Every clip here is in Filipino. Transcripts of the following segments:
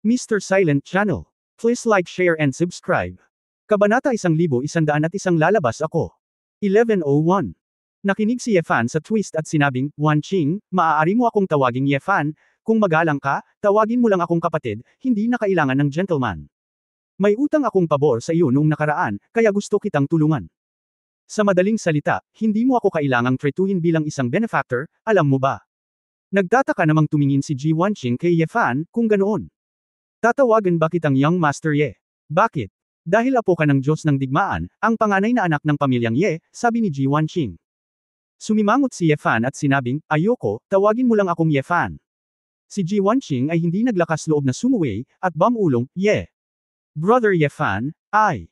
Mr. Silent Channel. Please like, share and subscribe. Kabanata 1101 lalabas ako. 1101. Nakinig si Yefan sa twist at sinabing, Wanqing, maaari mo akong tawaging Yefan, kung magalang ka, tawagin mo lang akong kapatid, hindi na kailangan ng gentleman. May utang akong pabor sa iyo noong nakaraan, kaya gusto kitang tulungan. Sa madaling salita, hindi mo ako kailangang tretuhin bilang isang benefactor, alam mo ba? Nagtataka namang tumingin si Ji Wanqing kay Yefan, kung ganoon. Tatawagan ba kitang Young Master Ye? Bakit? Dahil apo ka ng Diyos ng digmaan, ang panganay na anak ng pamilyang Ye, sabi ni Ji Wanqing. Sumimangot si Yefan at sinabing, ayoko, tawagin mo lang akong Yefan. Si Ji Wanqing ay hindi naglakas loob na sumuway, at bamulong, Ye. Brother Yefan, ay.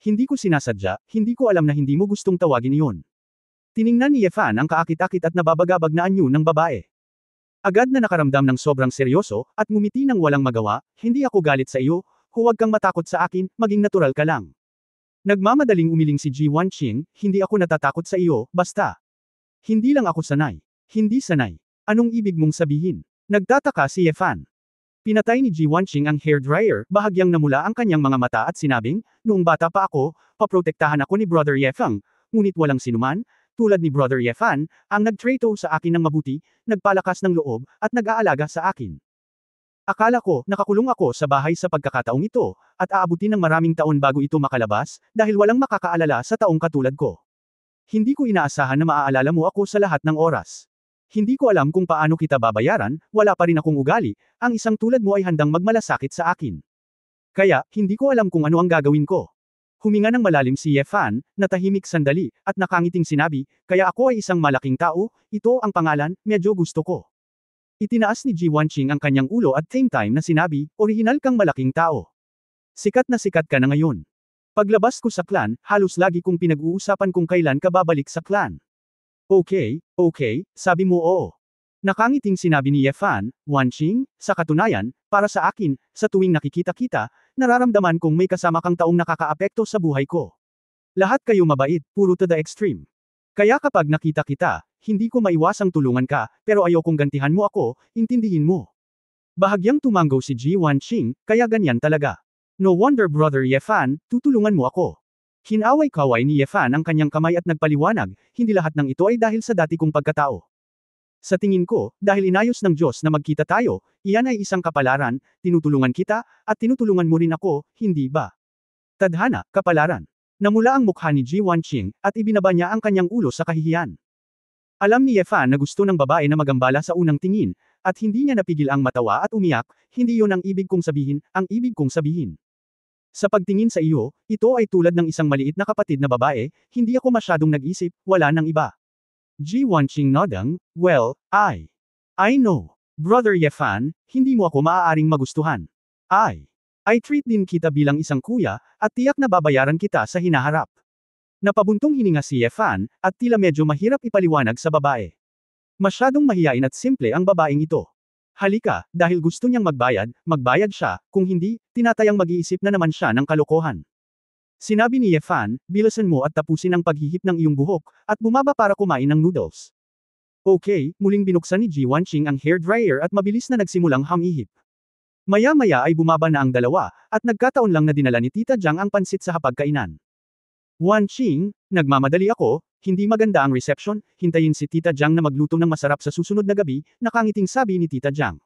Hindi ko sinasadya, hindi ko alam na hindi mo gustong tawagin iyon. Tiningnan ni Yefan ang kaakit-akit at nababagabag na anyo ng babae. Agad na nakaramdam ng sobrang seryoso, at ngumiti ng walang magawa, hindi ako galit sa iyo, huwag kang matakot sa akin, maging natural ka lang. Nagmamadaling umiling si Ji Wanqing, hindi ako natatakot sa iyo, basta. Hindi lang ako sanay. Hindi sanay. Anong ibig mong sabihin? Nagtataka si Yefan. Pinatay ni Ji Wanqing ang hairdryer, bahagyang namula ang kanyang mga mata at sinabing, noong bata pa ako, paprotektahan ako ni Brother Yefan, ngunit walang sinuman, tulad ni Brother Yefan, ang nagtrato sa akin ng mabuti, nagpalakas ng loob, at nag-aalaga sa akin. Akala ko, nakakulong ako sa bahay sa pagkakataong ito, at aabutin ng maraming taon bago ito makalabas, dahil walang makakaalala sa taong katulad ko. Hindi ko inaasahan na maaalala mo ako sa lahat ng oras. Hindi ko alam kung paano kita babayaran, wala pa rin akong ugali, ang isang tulad mo ay handang magmalasakit sa akin. Kaya, hindi ko alam kung ano ang gagawin ko. Huminga ng malalim si Yefan, natahimik sandali, at nakangiting sinabi, kaya ako ay isang malaking tao, ito ang pangalan, medyo gusto ko. Itinaas ni Ji Wanqing ang kanyang ulo at same time na sinabi, orihinal kang malaking tao. Sikat na sikat ka na ngayon. Paglabas ko sa clan, halos lagi kong pinag-uusapan kung kailan ka babalik sa clan. Okay, sabi mo oo. Nakangiting sinabi ni Yefan, Wanqing, sa katunayan, para sa akin, sa tuwing nakikita kita, nararamdaman kong may kasama kang taong nakakaapekto sa buhay ko. Lahat kayo mabait, puro to the extreme. Kaya kapag nakita kita, hindi ko maiwasang tulungan ka, pero ayokong gantihan mo ako, intindihin mo. Bahagyang tumango si Ji Wanqing, kaya ganyan talaga. No wonder Brother Yefan, tutulungan mo ako. Hinaway-kaway ni Yefan ang kanyang kamay at nagpaliwanag, hindi lahat ng ito ay dahil sa dati kong pagkatao. Sa tingin ko, dahil inayos ng Diyos na magkita tayo, iyan ay isang kapalaran, tinutulungan kita, at tinutulungan mo rin ako, hindi ba? Tadhana, kapalaran. Namula ang mukha ni Ji Wanqing, at ibinaba niya ang kanyang ulo sa kahihiyan. Alam ni Yefan na gusto ng babae na magambala sa unang tingin, at hindi niya napigil ang matawa at umiyak, hindi yon ang ibig kong sabihin, ang ibig kong sabihin. Sa pagtingin sa iyo, ito ay tulad ng isang maliit na kapatid na babae, hindi ako masyadong nag-isip, wala nang iba. Ji Wanqing nodang, well, I know. Brother Yefan, hindi mo ako maaaring magustuhan. I treat din kita bilang isang kuya, at tiyak na babayaran kita sa hinaharap. Napabuntong hininga si Yefan, at tila medyo mahirap ipaliwanag sa babae. Masyadong mahiyain at simple ang babaeng ito. Halika, dahil gusto niyang magbayad siya, kung hindi, tinatayang mag-iisip na naman siya ng kalokohan. Sinabi ni Yefan, bilisan mo at tapusin ang paghihip ng iyong buhok, at bumaba para kumain ng noodles. Okay, muling binuksan ni Ji Wanqing ang hairdryer at mabilis na nagsimulang hamihip. Maya-maya ay bumaba na ang dalawa, at nagkataon lang na dinala ni Tita Jiang ang pansit sa hapagkainan. Wanqing, nagmamadali ako, hindi maganda ang reception, hintayin si Tita Jiang na magluto ng masarap sa susunod na gabi, nakangiting sabi ni Tita Jiang.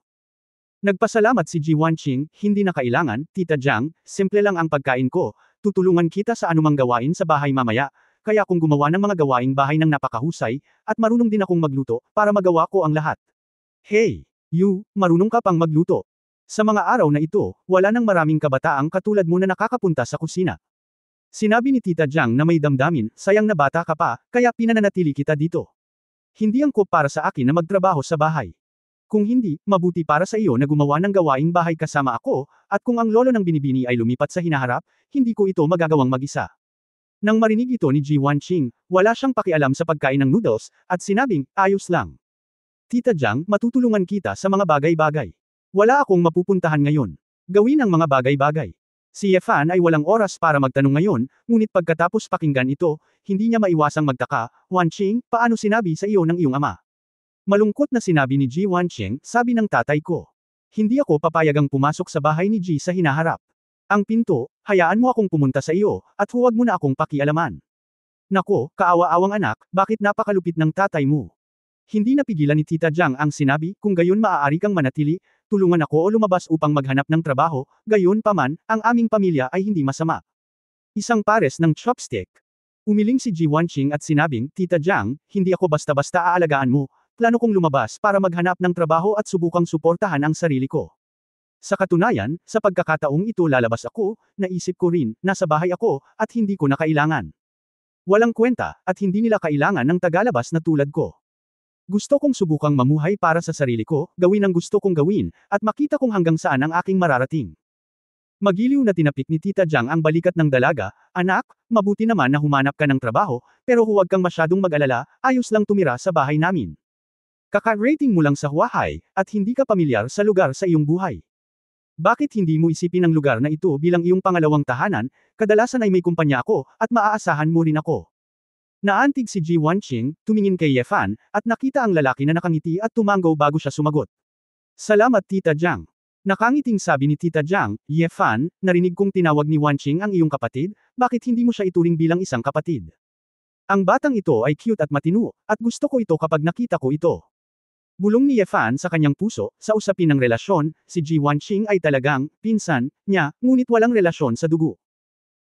Nagpasalamat si Ji Wanqing, hindi na kailangan, Tita Jiang, simple lang ang pagkain ko, tutulungan kita sa anumang gawain sa bahay mamaya, kaya kung gumawa ng mga gawaing bahay ng napakahusay, at marunong din akong magluto, para magawa ko ang lahat. Hey, you, marunong ka pang magluto. Sa mga araw na ito, wala nang maraming kabataang katulad mo na nakakapunta sa kusina. Sinabi ni Tita Jiang na may damdamin, sayang na bata ka pa, kaya pinananatili kita dito. Hindi angkop para sa akin na magtrabaho sa bahay. Kung hindi, mabuti para sa iyo na gumawa ng gawaing bahay kasama ako, at kung ang lolo ng binibini ay lumipat sa hinaharap, hindi ko ito magagawang mag-isa. Nang marinig ito ni Ji Wanqing, wala siyang pakialam sa pagkain ng noodles, at sinabing, ayos lang. Tita Jiang, matutulungan kita sa mga bagay-bagay. Wala akong mapupuntahan ngayon. Gawin ang mga bagay-bagay. Si Yefan ay walang oras para magtanong ngayon, ngunit pagkatapos pakinggan ito, hindi niya maiwasang magtaka, Wanqing, paano sinabi sa iyo ng iyong ama? Malungkot na sinabi ni Ji Wanqing, sabi ng tatay ko. Hindi ako papayagang pumasok sa bahay ni G sa hinaharap. Ang pinto, hayaan mo akong pumunta sa iyo, at huwag mo na akong pakialaman. Nako, kaawa-awang anak, bakit napakalupit ng tatay mo? Hindi napigilan ni Tita Jiang ang sinabi, kung gayon maaari kang manatili, tulungan ako o lumabas upang maghanap ng trabaho, gayon paman, ang aming pamilya ay hindi masama. Isang pares ng chopstick. Umiling si Ji Wanqing at sinabing, Tita Jiang, hindi ako basta-basta aalagaan mo, plano kong lumabas para maghanap ng trabaho at subukang suportahan ang sarili ko. Sa katunayan, sa pagkakataong ito lalabas ako, naisip ko rin, nasa bahay ako, at hindi ko na kailangan. Walang kwenta, at hindi nila kailangan ng tagalabas na tulad ko. Gusto kong subukang mamuhay para sa sarili ko, gawin ang gusto kong gawin, at makita kung hanggang saan ang aking mararating. Magiliw na tinapik ni Tita Jiang ang balikat ng dalaga, anak, mabuti naman na humanap ka ng trabaho, pero huwag kang masyadong mag-alala, ayos lang tumira sa bahay namin. Kaka-rating mo lang sa Huahay, at hindi ka pamilyar sa lugar sa iyong buhay. Bakit hindi mo isipin ang lugar na ito bilang iyong pangalawang tahanan, kadalasan ay may kumpanya ako, at maaasahan mo rin ako. Naantig si Ji Wanqing, tumingin kay Ye Fan, at nakita ang lalaki na nakangiti at tumanggo bago siya sumagot. Salamat Tita Jiang. Nakangiting sabi ni Tita Jiang, Ye Fan, narinig kong tinawag ni Wanqing ang iyong kapatid, bakit hindi mo siya ituring bilang isang kapatid? Ang batang ito ay cute at matino, at gusto ko ito kapag nakita ko ito. Bulong ni Ye Fan sa kanyang puso, sa usapin ng relasyon, si Ji Wanqing ay talagang, pinsan, niya, ngunit walang relasyon sa dugo.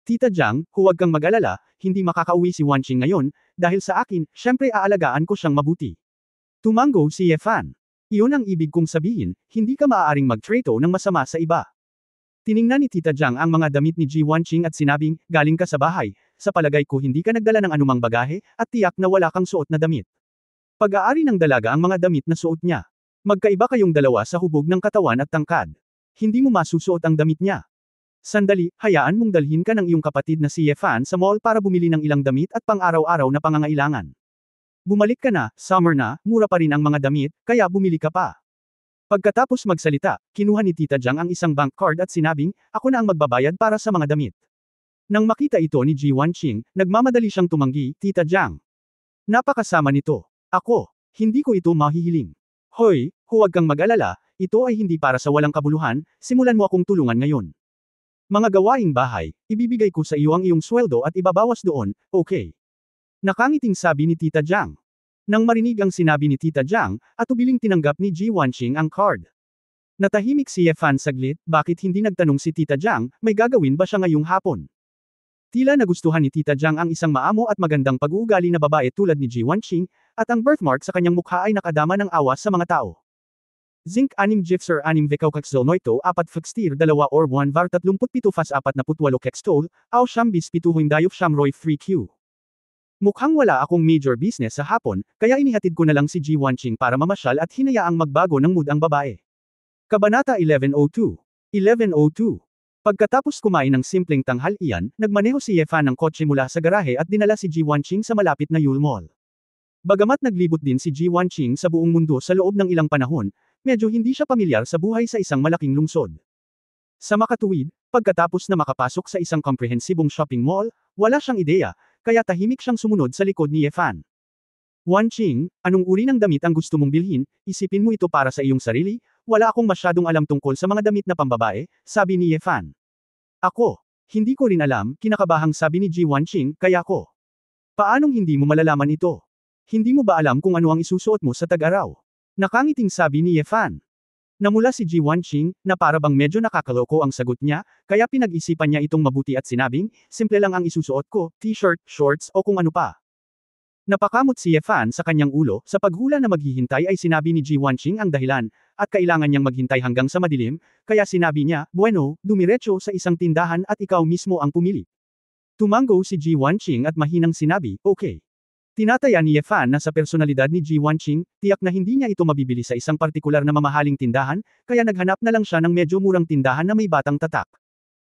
Tita Jiang, huwag kang mag-alala, hindi makakauwi si Wanqing ngayon, dahil sa akin, syempre aalagaan ko siyang mabuti. Tumanggo si Ye Fan. Iyon ang ibig kong sabihin, hindi ka maaaring mag-trato ng masama sa iba. Tiningnan ni Tita Jiang ang mga damit ni Ji Wanqing at sinabing, galing ka sa bahay, sa palagay ko hindi ka nagdala ng anumang bagahe, at tiyak na wala kang suot na damit. Pag-aari ng dalaga ang mga damit na suot niya. Magkaiba kayong dalawa sa hubog ng katawan at tangkad. Hindi mo masusuot ang damit niya. Sandali, hayaan mong dalhin ka ng iyong kapatid na si Ye Fan sa mall para bumili ng ilang damit at pang-araw-araw na pangangailangan. Bumalik ka na, summer na, mura pa rin ang mga damit, kaya bumili ka pa. Pagkatapos magsalita, kinuha ni Tita Jiang ang isang bank card at sinabing, ako na ang magbabayad para sa mga damit. Nang makita ito ni Ji Wanqing, nagmamadali siyang tumanggi, Tita Jiang. Napakasama nito. Ako, hindi ko ito mahihiling. Hoy, huwag kang mag-alala, ito ay hindi para sa walang kabuluhan, simulan mo akong tulungan ngayon. Mga gawaing bahay, ibibigay ko sa iyo ang iyong sweldo at ibabawas doon, okay? Nakangiting sabi ni Tita Jiang. Nang marinig ang sinabi ni Tita Jiang, at ubiling tinanggap ni Ji Wanqing ang card. Natahimik si Ye Fan saglit, bakit hindi nagtanong si Tita Jiang, may gagawin ba siya ngayong hapon? Tila nagustuhan ni Tita Jiang ang isang maamo at magandang pag-uugali na babae tulad ni Ji Wanqing, at ang birthmark sa kanyang mukha ay nakadama ng awa sa mga tao. Zinc 6 Gipser 6 Vekaukaxil Noito 4 Fixtir 2 or 1 Var 37 Fas 48 Kextol, Aw Shambis 7 Dayuf Shamroy 3Q. Mukhang wala akong major business sa hapon, kaya inihatid ko na lang si Ji Wanqing para mamasyal at hinayaang magbago ng mood ang babae. Kabanata 1102. 1102. Pagkatapos kumain ng simpleng tanghalian, nagmaneho si Ye Fan ng kotse mula sa garahe at dinala si Ji Wanqing sa malapit na Yule Mall. Bagamat naglibot din si Ji Wanqing sa buong mundo sa loob ng ilang panahon, medyo hindi siya pamilyar sa buhay sa isang malaking lungsod. Sa makatuwid, pagkatapos na makapasok sa isang komprehensibong shopping mall, wala siyang ideya, kaya tahimik siyang sumunod sa likod ni Ye Fan. Wanqing, anong uri ng damit ang gusto mong bilhin, isipin mo ito para sa iyong sarili, wala akong masyadong alam tungkol sa mga damit na pambabae, sabi ni Ye Fan. Ako, hindi ko rin alam, kinakabahang sabi ni Ji Wanqing, kaya ko. Paanong hindi mo malalaman ito? Hindi mo ba alam kung ano ang isusuot mo sa tag-araw? Nakangiting sabi ni Ye Fan. Namula si Ji Wanqing, na para bang medyo nakakaloko ang sagot niya, kaya pinag-isipan niya itong mabuti at sinabing, simple lang ang isusuot ko, t-shirt, shorts o kung ano pa. Napakamot si Ye Fan sa kanyang ulo, sa paghula na maghihintay ay sinabi ni Ji Wanqing ang dahilan, at kailangan niyang maghintay hanggang sa madilim, kaya sinabi niya, bueno, dumiretso sa isang tindahan at ikaw mismo ang pumili. Tumanggo si Ji Wanqing at mahinang sinabi, okay. Tinataya ni Ye Fan na sa personalidad ni Ji Wanqing, tiyak na hindi niya ito mabibili sa isang partikular na mamahaling tindahan, kaya naghanap na lang siya ng medyo murang tindahan na may batang tatak.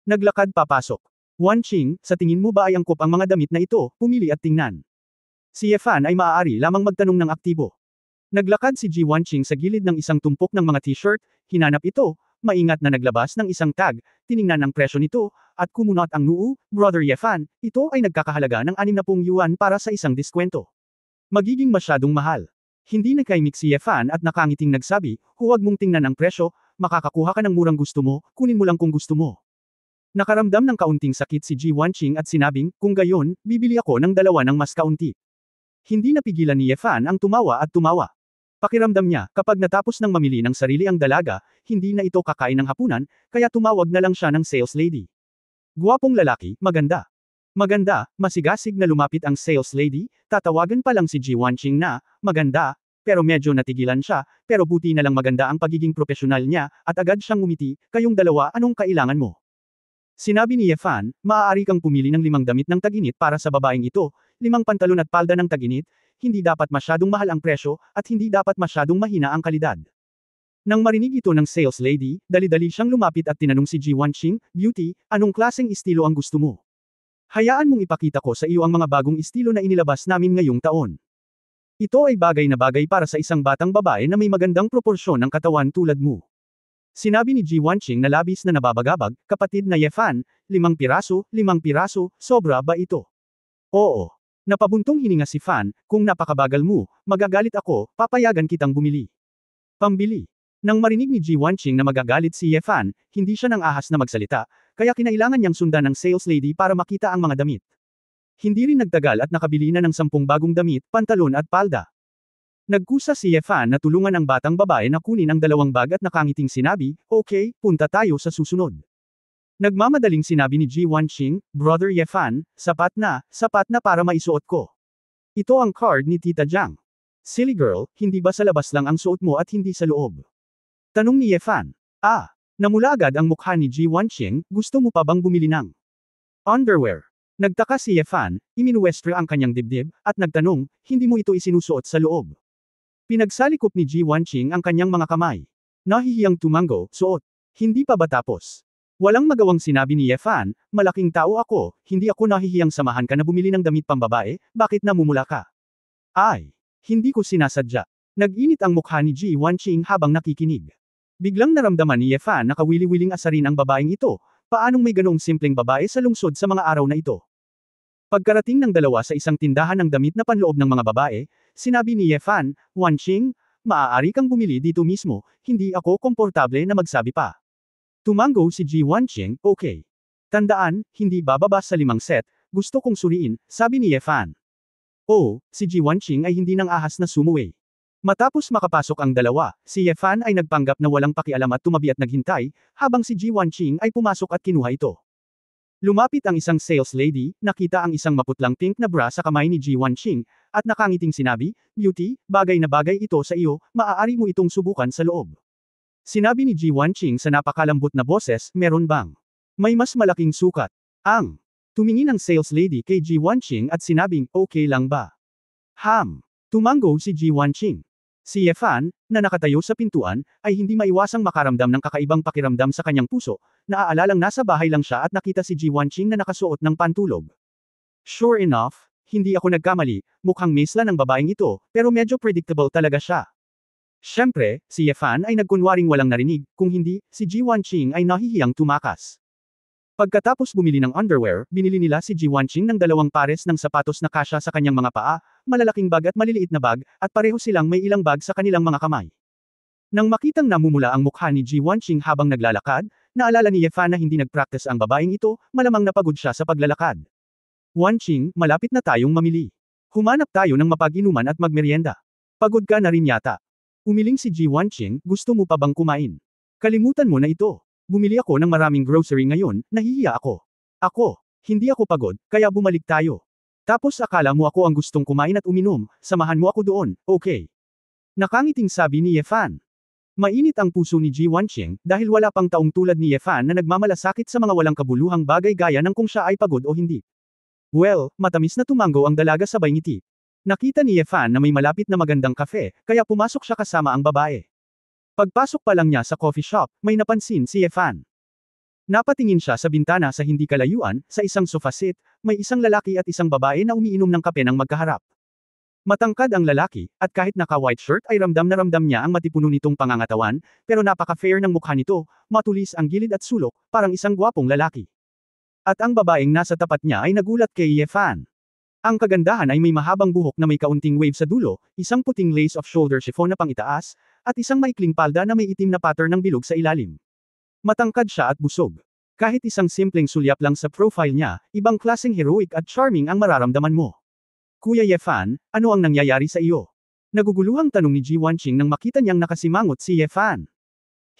Naglakad papasok. Wanqing, sa tingin mo ba ay angkop ang mga damit na ito, pumili at tingnan. Si Ye Fan ay maaari lamang magtanong ng aktibo. Naglakad si Ji Wanqing sa gilid ng isang tumpok ng mga t-shirt, hinanap ito, maingat na naglabas ng isang tag, tiningnan ang presyo nito, at kumunot ang noo, Brother Ye Fan, ito ay nagkakahalaga ng 60 yuan para sa isang diskwento. Magiging masyadong mahal. Hindi nakaimik si Ye Fan at nakangiting nagsabi, huwag mong tingnan ang presyo, makakakuha ka ng murang gusto mo, kunin mo lang kung gusto mo. Nakaramdam ng kaunting sakit si Ji Wanqing at sinabing, kung gayon, bibili ako ng dalawa ng mas kaunti. Hindi napigilan ni Ye Fan ang tumawa at tumawa. Pakiramdam niya, kapag natapos ng mamili ng sarili ang dalaga, hindi na ito kakain ng hapunan, kaya tumawag na lang siya ng sales lady. Guwapong lalaki, maganda. Maganda, masigasig na lumapit ang sales lady, tatawagan pa lang si Ji Wanqing na, maganda, pero medyo natigilan siya, pero buti na lang maganda ang pagiging profesional niya, at agad siyang ngumiti, kayong dalawa anong kailangan mo? Sinabi ni Ye Fan, maaari kang pumili ng 5 damit ng tag-init para sa babaeng ito, 5 pantalon at palda ng tag-init, hindi dapat masyadong mahal ang presyo, at hindi dapat masyadong mahina ang kalidad. Nang marinig ito ng sales lady, dali-dali siyang lumapit at tinanong si Ji Wanqing, Beauty, anong klaseng estilo ang gusto mo? Hayaan mong ipakita ko sa iyo ang mga bagong estilo na inilabas namin ngayong taon. Ito ay bagay na bagay para sa isang batang babae na may magandang proporsyon ng katawan tulad mo. Sinabi ni Ji Wanqing na labis na nababagabag, kapatid na Ye Fan, 5 piraso, 5 piraso, sobra ba ito? Oo. Napabuntong hininga si Fan, kung napakabagal mo, magagalit ako, papayagan kitang bumili. Pambili. Nang marinig ni Ji Wanqing na magagalit si Ye Fan, hindi siya nang ahas na magsalita, kaya kinailangan niyang sundan ng sales lady para makita ang mga damit. Hindi rin nagtagal at nakabili na ng 10 bagong damit, pantalon at palda. Nagkusa si Ye Fan na tulungan ang batang babae na kunin ang 2 bag at nakangiting sinabi, okay, punta tayo sa susunod. Nagmamadaling sinabi ni Ji Wanqing, Brother Ye Fan, sapat na para maisuot ko. Ito ang card ni Tita Jiang. Silly girl, hindi ba sa labas lang ang suot mo at hindi sa loob? Tanong ni Ye Fan. Namula agad ang mukha ni Ji Wanqing, gusto mo pa bang bumili ng underwear? Nagtaka si Ye Fan, iminuwestra ang kanyang dibdib, at nagtanong, hindi mo ito isinusuot sa loob? Pinagsalikop ni Ji Wanqing ang kanyang mga kamay. Nahihiyang tumango, suot. Hindi pa ba tapos? Walang magawang sinabi ni Ye Fan, malaking tao ako, hindi ako nahihiyang samahan ka na bumili ng damit pambabae, bakit namumula ka? Ay, hindi ko sinasadya. Nag-init ang mukha ni Ji Wanqing habang nakikinig. Biglang naramdaman ni Ye Fan na kawili-wiling asarin ang babaeng ito, paanong may ganoong simpleng babae sa lungsod sa mga araw na ito? Pagkarating ng dalawa sa isang tindahan ng damit na panloob ng mga babae, sinabi ni Ye Fan, Wanqing, maaari kang bumili dito mismo, hindi ako komportable na magsabi pa. Tumango si Ji Wanqing, okay. Tandaan, hindi bababa sa 5 set, gusto kong suriin, sabi ni Ye Fan. Oh, si Ji Wanqing ay hindi nang ahas na sumuway. Matapos makapasok ang dalawa, si Ye Fan ay nagpanggap na walang pakialam at tumabi at naghintay, habang si Ji Wanqing ay pumasok at kinuha ito. Lumapit ang isang sales lady, nakita ang isang maputlang pink na bra sa kamay ni Ji Wanqing, at nakangiting sinabi, Beauty, bagay na bagay ito sa iyo, maaari mo itong subukan sa loob. Sinabi ni Ji Wanqing sa napakalambot na boses, meron bang? May mas malaking sukat. Tumingin ang sales lady kay Ji Wanqing at sinabing, okay lang ba? Tumango si Ji Wanqing. Si Ye Fan, na nakatayo sa pintuan, ay hindi maiwasang makaramdam ng kakaibang pakiramdam sa kanyang puso, naaalalang nasa bahay lang siya at nakita si Ji Wanqing na nakasuot ng pantulog. Sure enough, hindi ako nagkamali, mukhang misla ng babaeng ito, pero medyo predictable talaga siya. Siyempre, si Ye Fan ay nagkunwaring walang narinig, kung hindi, si Ji Wanqing ay nahihiyang tumakas. Pagkatapos bumili ng underwear, binili nila si Ji Wanqing ng 2 pares ng sapatos na kasya sa kanyang mga paa, malalaking bag at maliliit na bag, at pareho silang may ilang bag sa kanilang mga kamay. Nang makitang namumula ang mukha ni Ji Wanqing habang naglalakad, naalala ni Ye Fan na hindi nagpractice ang babaeng ito, malamang napagod siya sa paglalakad. Wanqing, malapit na tayong mamili. Humanap tayo ng mapag-inuman at magmeryenda. Pagod ka na rin yata. Umiling si Ji Wanqing, gusto mo pa bang kumain? Kalimutan mo na ito. Bumili ako ng maraming grocery ngayon, nahihiya ako. Hindi ako pagod, kaya bumalik tayo. Tapos akala mo ako ang gustong kumain at uminom, samahan mo ako doon, okay? Nakangiting sabi ni Ye Fan. Mainit ang puso ni Ji Wanqing, dahil wala pang taong tulad ni Ye Fan na nagmamalasakit sa mga walang kabuluhang bagay gaya ng kung siya ay pagod o hindi. Well, matamis na tumango ang dalaga sabay ngiti. Nakita ni Ye Fan na may malapit na magandang kafe, kaya pumasok siya kasama ang babae. Pagpasok pa lang niya sa coffee shop, may napansin si Ye Fan. Napatingin siya sa bintana sa hindi kalayuan, sa isang sofa seat, may isang lalaki at isang babae na umiinom ng kape ng magkaharap. Matangkad ang lalaki, at kahit naka-white shirt ay ramdam na ramdam niya ang matipuno nitong pangangatawan, pero napaka-fair ng mukha nito, matulis ang gilid at sulok, parang isang gwapong lalaki. At ang babaeng nasa tapat niya ay nagulat kay Ye Fan. Ang kagandahan ay may mahabang buhok na may kaunting wave sa dulo, isang puting lace of shoulder chiffon na pangitaas, at isang maikling palda na may itim na pattern ng bilog sa ilalim. Matangkad siya at busog. Kahit isang simpleng sulyap lang sa profile niya, ibang klaseng heroic at charming ang mararamdaman mo. Kuya Yefan, ano ang nangyayari sa iyo? Naguguluhang tanong ni Ji Wanqing nang makita niyang nakasimangot si Yefan.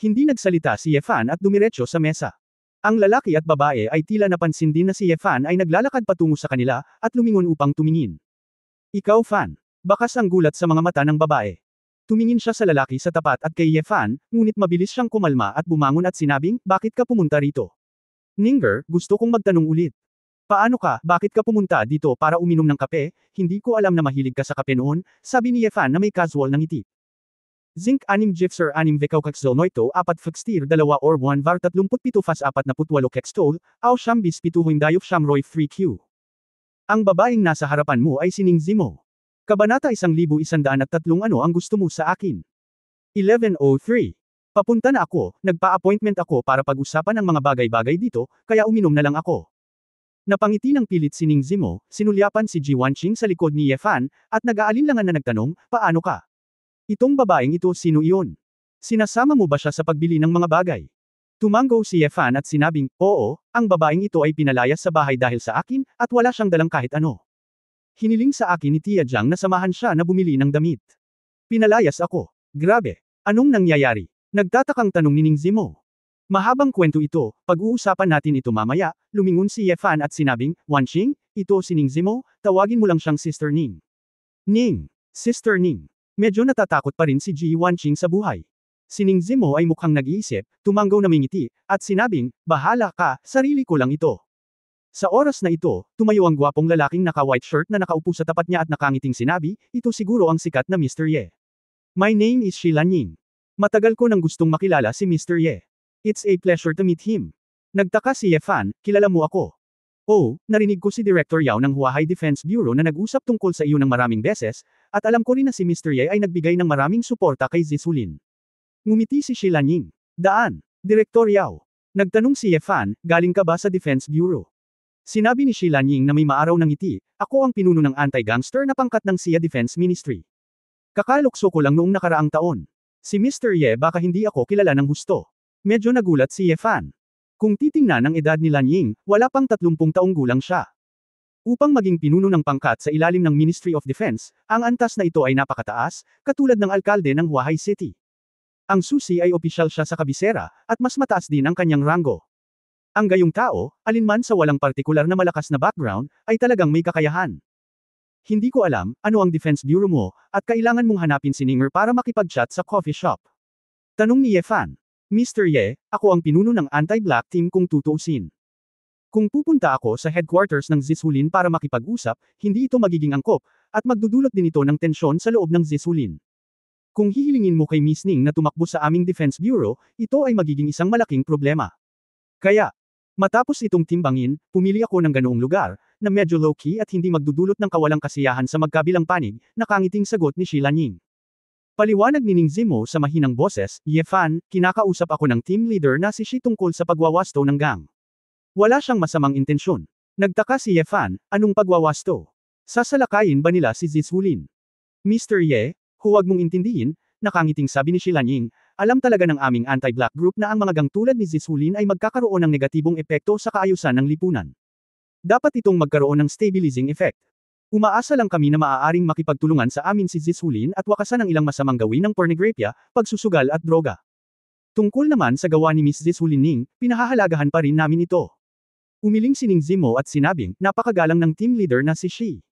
Hindi nagsalita si Yefan at dumiretso sa mesa. Ang lalaki at babae ay tila napansin din na si Yefan ay naglalakad patungo sa kanila, at lumingon upang tumingin. Ikaw Fan. Bakas ang gulat sa mga mata ng babae. Tumingin siya sa lalaki sa tapat at kay Yefan, ngunit mabilis siyang kumalma at bumangon at sinabing, bakit ka pumunta rito? Ninger, gusto kong magtanong ulit. Paano ka, bakit ka pumunta dito para uminom ng kape? Hindi ko alam na mahilig ka sa kape noon, sabi ni Yefan na may casual ng ngiti. Zinc 6 Gifser 6 Vekaw Kaxel Noito 4 Fakstir 2 or 1 Var 37 Fas 48 Kextol, Aw Shambis 7 Dayof Shamroy 3Q. Ang babaeng nasa harapan mo ay si Ning Zimo. Kabanata 1103 Ano ang gusto mo sa akin? 1103. Papunta na ako, nagpa-appointment ako para pag-usapan ang mga bagay-bagay dito, kaya uminom na lang ako. Napangiti ng pilit si Ning Zimo, sinulyapan si Ji Wanqing sa likod ni Yefan, at nag-aalinlangan na nagtanong, paano ka? Itong babaeng ito sino iyon? Sinasama mo ba siya sa pagbili ng mga bagay? Tumango si Yefan at sinabing, oo, ang babaeng ito ay pinalayas sa bahay dahil sa akin, at wala siyang dalang kahit ano. Hiniling sa akin ni Tia Jiang na samahan siya na bumili ng damit. Pinalayas ako. Grabe. Anong nangyayari? Nagtatakang tanong ni Ning Zimo. Mahabang kwento ito, pag-uusapan natin ito mamaya, lumingon si Yefan at sinabing, Wanqing, ito si Ning Zimo, tawagin mo lang siyang Sister Ning. Ning. Sister Ning. Medyo natatakot pa rin si Ji Wanqing sa buhay. Si Ning Zimo ay mukhang nag-iisip, tumango na mingiti, at sinabing, bahala ka, sarili ko lang ito. Sa oras na ito, tumayo ang gwapong lalaking naka-white shirt na nakaupo sa tapat niya at nakangiting sinabi, ito siguro ang sikat na Mr. Ye. My name is Shi Lanying. Matagal ko nang gustong makilala si Mr. Ye. It's a pleasure to meet him. Nagtaka si Yefan, kilala mo ako. Oh, narinig ko si Director Yao ng Huahai Defense Bureau na nag-usap tungkol sa iyo ng maraming beses, at alam ko rin na si Mr. Ye ay nagbigay ng maraming suporta kay Zisulin. Ngumiti si Shi Lanying. Daan, Direktor Yao. Nagtanong si Yefan, galing ka ba sa Defense Bureau? Sinabi ni Shi Lanying na may maaraw ng ngiti, ako ang pinuno ng anti-gangster na pangkat ng SIA Defense Ministry. Kakalukso ko lang noong nakaraang taon. Si Mr. Ye baka hindi ako kilala ng husto. Medyo nagulat si Yefan. Kung titingnan ang edad ni Lanying, wala pang 30 taong gulang siya. Upang maging pinuno ng pangkat sa ilalim ng Ministry of Defense, ang antas na ito ay napakataas, katulad ng alkalde ng Huahai City. Ang susi ay opisyal siya sa kabisera, at mas mataas din ang kanyang ranggo. Ang gayong tao, alinman sa walang partikular na malakas na background, ay talagang may kakayahan. Hindi ko alam, ano ang Defense Bureau mo, at kailangan mong hanapin si Ninger para makipag-chat sa coffee shop. Tanong ni Yefan. Mr. Ye, ako ang pinuno ng anti-black team kung tutuusin. Kung pupunta ako sa headquarters ng Zisulin para makipag-usap, hindi ito magiging angkop, at magdudulot din ito ng tensyon sa loob ng Zisulin. Kung hihilingin mo kay Miss Ning na tumakbo sa aming Defense Bureau, ito ay magiging isang malaking problema. Kaya, matapos itong timbangin, pumili ako ng ganoong lugar, na medyo low-key at hindi magdudulot ng kawalang kasiyahan sa magkabilang panig, nakangiting sagot ni Shi Lanying. Paliwanag ni Ning Zimo sa mahinang boses, Yefan, kinakausap ako ng team leader na si Shi tungkol sa pagwawasto ng gang. Wala siyang masamang intensyon. Nagtaka si Yefan, anong pagwawasto? Sasalakayin ba nila si Zisulin? Mr. Ye, huwag mong intindihin, nakangiting sabi ni Shi Lanying, alam talaga ng aming anti-black group na ang mga gang tulad ni Zisulin ay magkakaroon ng negatibong epekto sa kaayusan ng lipunan. Dapat itong magkaroon ng stabilizing effect. Umaasa lang kami na maaaring makipagtulungan sa amin si Zisulin at wakasan ang ilang masamang gawin ng pornografya, pagsusugal at droga. Tungkol naman sa gawa ni Miss Zisulin Ning, pinahahalagahan pa rin namin ito. Umiling si Ning Zimo at sinabing, napakagalang ng team leader na si Shi.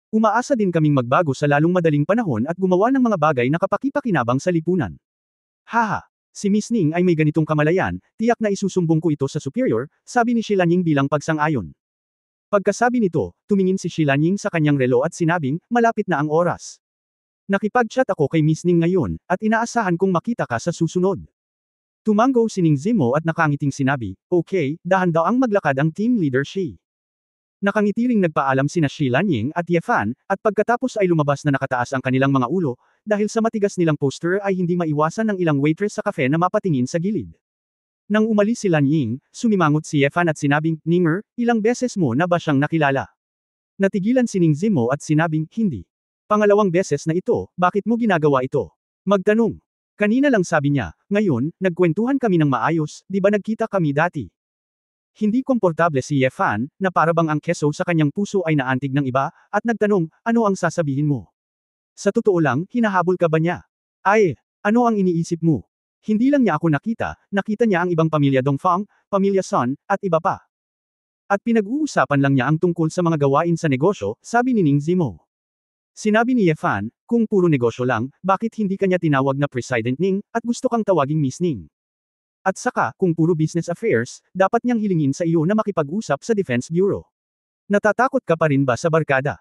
Umaasa din kaming magbago sa lalong madaling panahon at gumawa ng mga bagay na kapaki-pakinabang sa lipunan. Haha, si Miss Ning ay may ganitong kamalayan, tiyak na isusumbong ko ito sa superior, sabi ni Shi Lanying bilang pagsang-ayon. Pagkasabi nito, tumingin si Shi Lanying sa kanyang relo at sinabing, malapit na ang oras. Nakipag-chat ako kay Miss Ning ngayon, at inaasahan kong makita ka sa susunod. Tumango si Ning Zimo at nakangiting sinabi, okay, dahan-daang maglakad ang team leader Shi. Nakangiti ring nagpaalam sina Shi Lanying at Yefan, at pagkatapos ay lumabas na nakataas ang kanilang mga ulo, dahil sa matigas nilang poster ay hindi maiwasan ng ilang waitress sa kafe na mapatingin sa gilid. Nang umalis si Lanying, sumimangot si Yefan at sinabing, Ninger, ilang beses mo na ba siyang nakilala? Natigilan si Ning Zimo at sinabing, hindi. Pangalawang beses na ito, bakit mo ginagawa ito? Magtanong. Kanina lang sabi niya, ngayon, nagkwentuhan kami ng maayos, di ba nagkita kami dati? Hindi komportable si Yefan, na parabang ang keso sa kanyang puso ay naantig ng iba, at nagtanong, ano ang sasabihin mo? Sa totoo lang, hinahabol ka ba niya? Ay, ano ang iniisip mo? Hindi lang niya ako nakita niya ang ibang pamilya Dongfang, pamilya Sun, at iba pa. At pinag-uusapan lang niya ang tungkol sa mga gawain sa negosyo, sabi ni Ning Zimo. Sinabi ni Yefan, kung puro negosyo lang, bakit hindi kanya tinawag na President Ning, at gusto kang tawaging Miss Ning? At saka, kung puro business affairs, dapat niyang hilingin sa iyo na makipag-usap sa Defense Bureau. Natatakot ka pa rin ba sa barkada?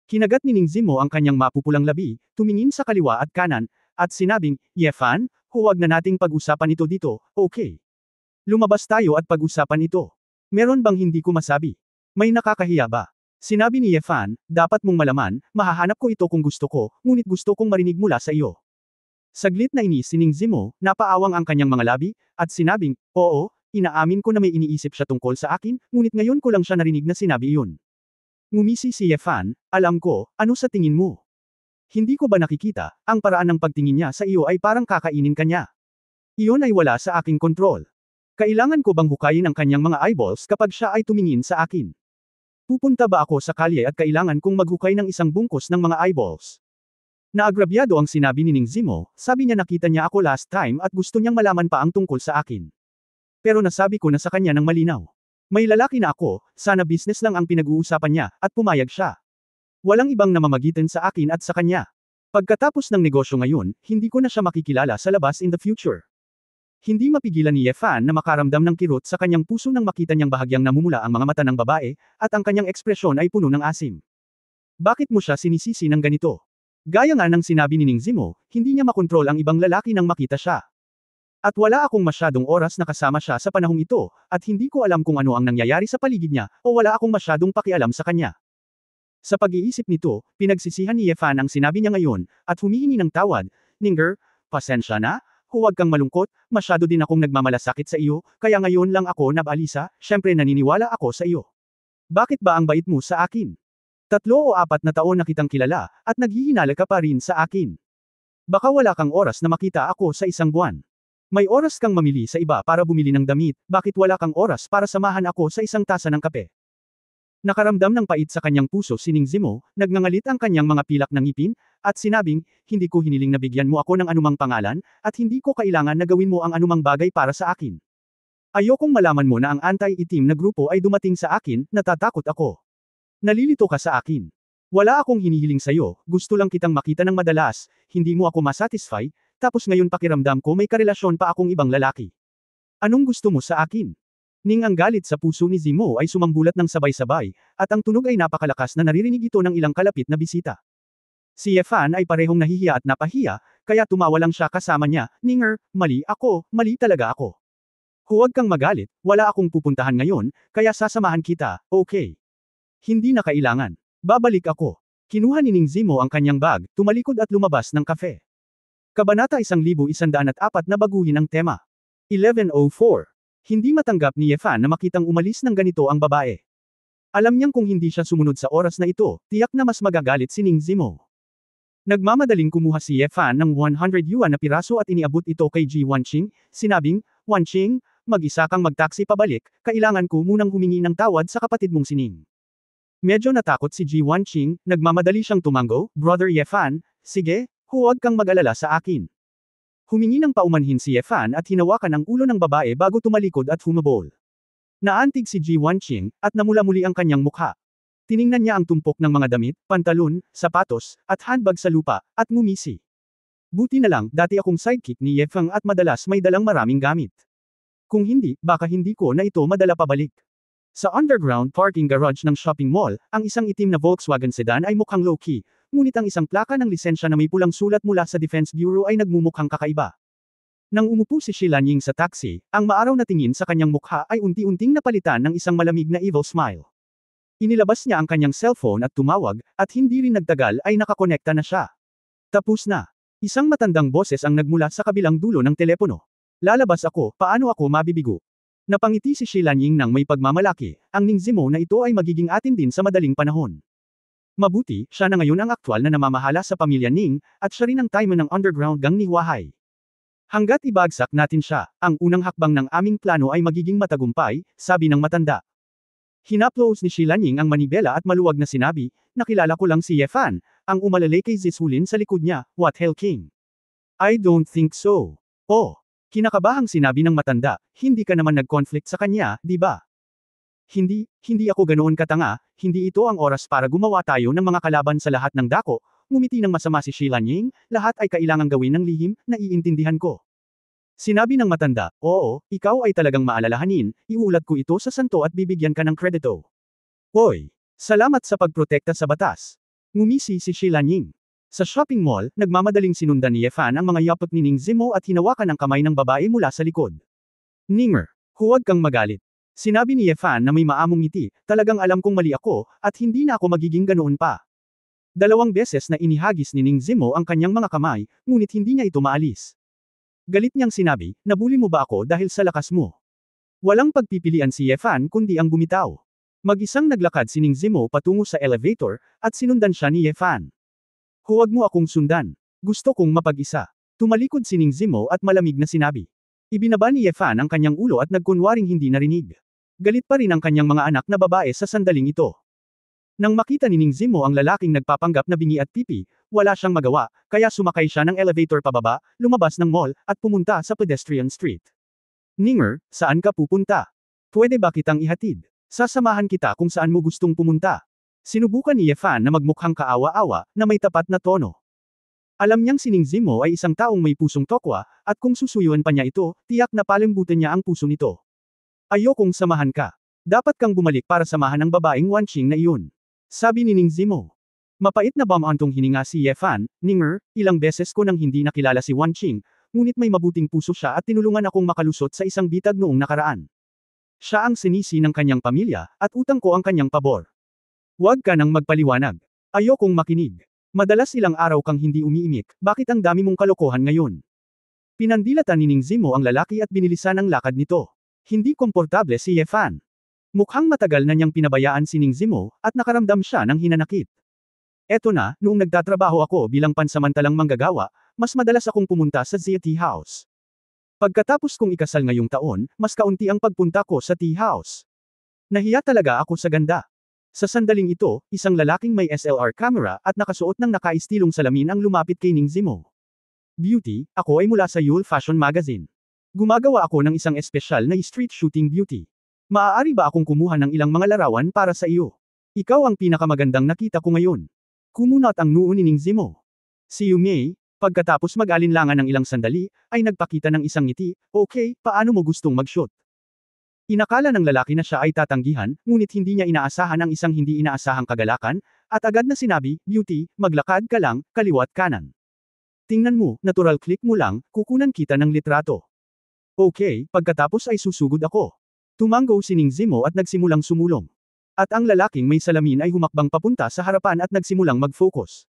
Kinagat ni Ning Zimo ang kanyang mapupulang labi, tumingin sa kaliwa at kanan, at sinabing, Yefan, huwag na nating pag-usapan ito dito, okay? Lumabas tayo at pag-usapan ito. Meron bang hindi ko masabi? May nakakahiya ba? Sinabi ni Yefan, dapat mong malaman, mahahanap ko ito kung gusto ko, ngunit gusto kong marinig mula sa iyo. Saglit na inis si Ning Zimo, napaawang ang kanyang mga labi, at sinabing, oo, inaamin ko na may iniisip siya tungkol sa akin, ngunit ngayon ko lang siya narinig na sinabi iyon. Ngumisi si Yefan, alam ko, ano sa tingin mo? Hindi ko ba nakikita, ang paraan ng pagtingin niya sa iyo ay parang kakainin ka niya. Iyon ay wala sa aking kontrol. Kailangan ko bang hukayin ang kanyang mga eyeballs kapag siya ay tumingin sa akin? Pupunta ba ako sa kalye at kailangan kong maghukay ng isang bungkus ng mga eyeballs? Naagrabyado ang sinabi ni Ning Zimo, sabi niya nakita niya ako last time at gusto niyang malaman pa ang tungkol sa akin. Pero nasabi ko na sa kanya ng malinaw. May lalaki na ako, sana business lang ang pinag-uusapan niya, at pumayag siya. Walang ibang namamagitan sa akin at sa kanya. Pagkatapos ng negosyo ngayon, hindi ko na siya makikilala sa labas in the future. Hindi mapigilan ni Yefan na makaramdam ng kirot sa kanyang puso nang makita niyang bahagyang namumula ang mga mata ng babae, at ang kanyang ekspresyon ay puno ng asim. Bakit mo siya sinisisi ng ganito? Gaya nga ng sinabi ni Ning Zimo, hindi niya makontrol ang ibang lalaki nang makita siya. At wala akong masyadong oras na kasama siya sa panahong ito, at hindi ko alam kung ano ang nangyayari sa paligid niya, o wala akong masyadong pakialam sa kanya. Sa pag-iisip nito, pinagsisihan ni Yefan ang sinabi niya ngayon, at humihingi ng tawad, Ninger, pasensya na, huwag kang malungkot, masyado din akong nagmamalasakit sa iyo, kaya ngayon lang ako nabalisa, syempre naniniwala ako sa iyo. Bakit ba ang bait mo sa akin? 3 o 4 na taon na kitang kilala, at naghihinala ka pa rin sa akin. Baka wala kang oras na makita ako sa isang buwan. May oras kang mamili sa iba para bumili ng damit, bakit wala kang oras para samahan ako sa isang tasa ng kape? Nakaramdam ng pait sa kanyang puso si Ning Zimo, nagngangalit ang kanyang mga pilak ng ngipin, at sinabing, hindi ko hiniling na bigyan mo ako ng anumang pangalan, at hindi ko kailangan na gawin mo ang anumang bagay para sa akin. Ayokong malaman mo na ang anti-itim na grupo ay dumating sa akin, natatakot ako. Nalilito ka sa akin. Wala akong hinihiling sa'yo, gusto lang kitang makita ng madalas, hindi mo ako masatisfy, tapos ngayon pakiramdam ko may karelasyon pa akong ibang lalaki. Anong gusto mo sa akin? Ning ang galit sa puso ni Zimo ay sumambulat ng sabay-sabay, at ang tunog ay napakalakas na naririnig ito ng ilang kalapit na bisita. Si Yefan ay parehong nahihiya at napahiya, kaya tumawa lang siya kasama niya, Ninger, mali talaga ako. Huwag kang magalit, wala akong pupuntahan ngayon, kaya sasamahan kita, okay? Hindi na kailangan. Babalik ako. Kinuha ni Ning Zimo ang kanyang bag, tumalikod at lumabas ng kafe. Kabanata 1104 na baguhin ang tema. 1104. Hindi matanggap ni Yefan na makitang umalis ng ganito ang babae. Alam niyang kung hindi siya sumunod sa oras na ito, tiyak na mas magagalit si Ning Zimo. Nagmamadaling kumuha si Yefan ng 100 yuan na piraso at iniabot ito kay Ji Wanqing, sinabing, Wanqing, mag-isa kang magtaksi pabalik, kailangan ko munang humingi ng tawad sa kapatid mong si Ning. Medyo natakot si Ji Wanqing, nagmamadali siyang tumango, Brother Yefan, sige, huwag kang mag-alala sa akin. Humingi ng paumanhin si Yefan at hinawakan ang ulo ng babae bago tumalikod at humabol. Naantig si Ji Wanqing, at namula muli ang kanyang mukha. Tiningnan niya ang tumpok ng mga damit, pantalon, sapatos, at handbag sa lupa, at ngumisi. Buti na lang, dati akong sidekick ni Yefang at madalas may dalang maraming gamit. Kung hindi, baka hindi ko na ito madala pabalik. Sa underground parking garage ng shopping mall, ang isang itim na Volkswagen sedan ay mukhang low-key, ngunit ang isang plaka ng lisensya na may pulang sulat mula sa Defense Bureau ay nagmumukhang kakaiba. Nang umupo si Shilan Ying sa taxi, ang maaraw na tingin sa kanyang mukha ay unti-unting napalitan ng isang malamig na evil smile. Inilabas niya ang kanyang cellphone at tumawag, at hindi rin nagtagal ay nakakonekta na siya. Tapos na. Isang matandang boses ang nagmula sa kabilang dulo ng telepono. Lalabas ako, paano ako mabibigo? Napangiti si Shilan Ying nang may pagmamalaki, ang Ning Zimo na ito ay magiging atin din sa madaling panahon. Mabuti, siya na ngayon ang aktwal na namamahala sa pamilya Ning, at siya rin ang timer ng underground gang ni Huahai. Hanggat ibagsak natin siya, ang unang hakbang ng aming plano ay magiging matagumpay, sabi ng matanda. Hinaplos ni Shilaning ang manibela at maluwag na sinabi, nakilala ko lang si Yefan, ang umalalay kay Zishulin sa likod niya, what hell king? I don't think so. Oh, kinakabahang sinabi ng matanda, hindi ka naman nag-conflict sa kanya, di ba? Hindi ako ganoon katanga, hindi ito ang oras para gumawa tayo ng mga kalaban sa lahat ng dako, ngumiti ng masama si Shilaning, lahat ay kailangang gawin ng lihim, naiintindihan ko. Sinabi ng matanda, oo, ikaw ay talagang maalalahanin, iulat ko ito sa santo at bibigyan ka ng kredito. Hoy! Salamat sa pagprotekta sa batas. Ngumisi si Shilaning. Sa shopping mall, nagmamadaling sinundan ni Yefan ang mga yapot ni Ning Zimo at hinawakan ang kamay ng babae mula sa likod. Ninger, huwag kang magalit. Sinabi ni Yefan na may maamong ngiti, talagang alam kong mali ako, at hindi na ako magiging ganoon pa. 2 beses na inihagis ni Ning Zimo ang kanyang mga kamay, ngunit hindi niya ito maalis. Galit niyang sinabi, nabuli mo ba ako dahil sa lakas mo? Walang pagpipilian si Yefan kundi ang bumitaw. Mag-isang naglakad si Ning Zimo patungo sa elevator, at sinundan siya ni Yefan. Huwag mo akong sundan. Gusto kong mapag-isa. Tumalikod si Ning Zimo at malamig na sinabi. Ibinaba ni Yefan ang kanyang ulo at nagkunwaring hindi narinig. Galit pa rin ang kanyang mga anak na babae sa sandaling ito. Nang makita ni Ning Zimo ang lalaking nagpapanggap na bingi at pipi, wala siyang magawa, kaya sumakay siya ng elevator pababa, lumabas ng mall, at pumunta sa pedestrian street. Ninger, saan ka pupunta? Pwede ba kitang ihatid? Sasamahan kita kung saan mo gustong pumunta. Sinubukan ni Yefan na magmukhang kaawa-awa, na may tapat na tono. Alam niyang si Ning Zimo ay isang taong may pusong tokwa, at kung susuyuan pa niya ito, tiyak na palimbutan niya ang puso nito. Ayokong samahan ka. Dapat kang bumalik para samahan ang babaeng Wanqing na iyon. Sabi ni Ning Zimo. Mapait na bamantong hininga si Yefan, Ninger, ilang beses ko nang hindi nakilala si Wanqing, ngunit may mabuting puso siya at tinulungan akong makalusot sa isang bitag noong nakaraan. Siya ang sinisi ng kanyang pamilya, at utang ko ang kanyang pabor. Huwag ka nang magpaliwanag. Ayokong makinig. Madalas ilang araw kang hindi umiimik, bakit ang dami mong kalokohan ngayon? Pinandilatan ni Ning Zimo ang lalaki at binilisan ang lakad nito. Hindi komportable si Yefan. Mukhang matagal na niyang pinabayaan si Ning Zimo, at nakaramdam siya ng hinanakit. Eto na, noong nagtatrabaho ako bilang pansamantalang manggagawa, mas madalas akong pumunta sa Zia Tea House. Pagkatapos kong ikasal ngayong taon, mas kaunti ang pagpunta ko sa tea house. Nahiya talaga ako sa ganda. Sa sandaling ito, isang lalaking may SLR camera at nakasuot ng nakaistilong salamin ang lumapit kay Ning Zimo. Beauty, ako ay mula sa Yule Fashion Magazine. Gumagawa ako ng isang espesyal na street shooting beauty. Maaari ba akong kumuha ng ilang mga larawan para sa iyo? Ikaw ang pinakamagandang nakita ko ngayon. Kumunat ang noo ni Ning Zimo. Si Yumei, pagkatapos mag-alinlangan ng ilang sandali, ay nagpakita ng isang ngiti, okay, paano mo gustong mag-shoot? Inakala ng lalaki na siya ay tatanggihan, ngunit hindi niya inaasahan ang isang hindi inaasahang kagalakan, at agad na sinabi, beauty, maglakad ka lang, kaliwat kanan. Tingnan mo, natural click mo lang, kukunan kita ng litrato. Okay, pagkatapos ay susugod ako. Tumanggo si Ning Zimo at nagsimulang sumulong. At ang lalaking may salamin ay humakbang papunta sa harapan at nagsimulang mag-focus.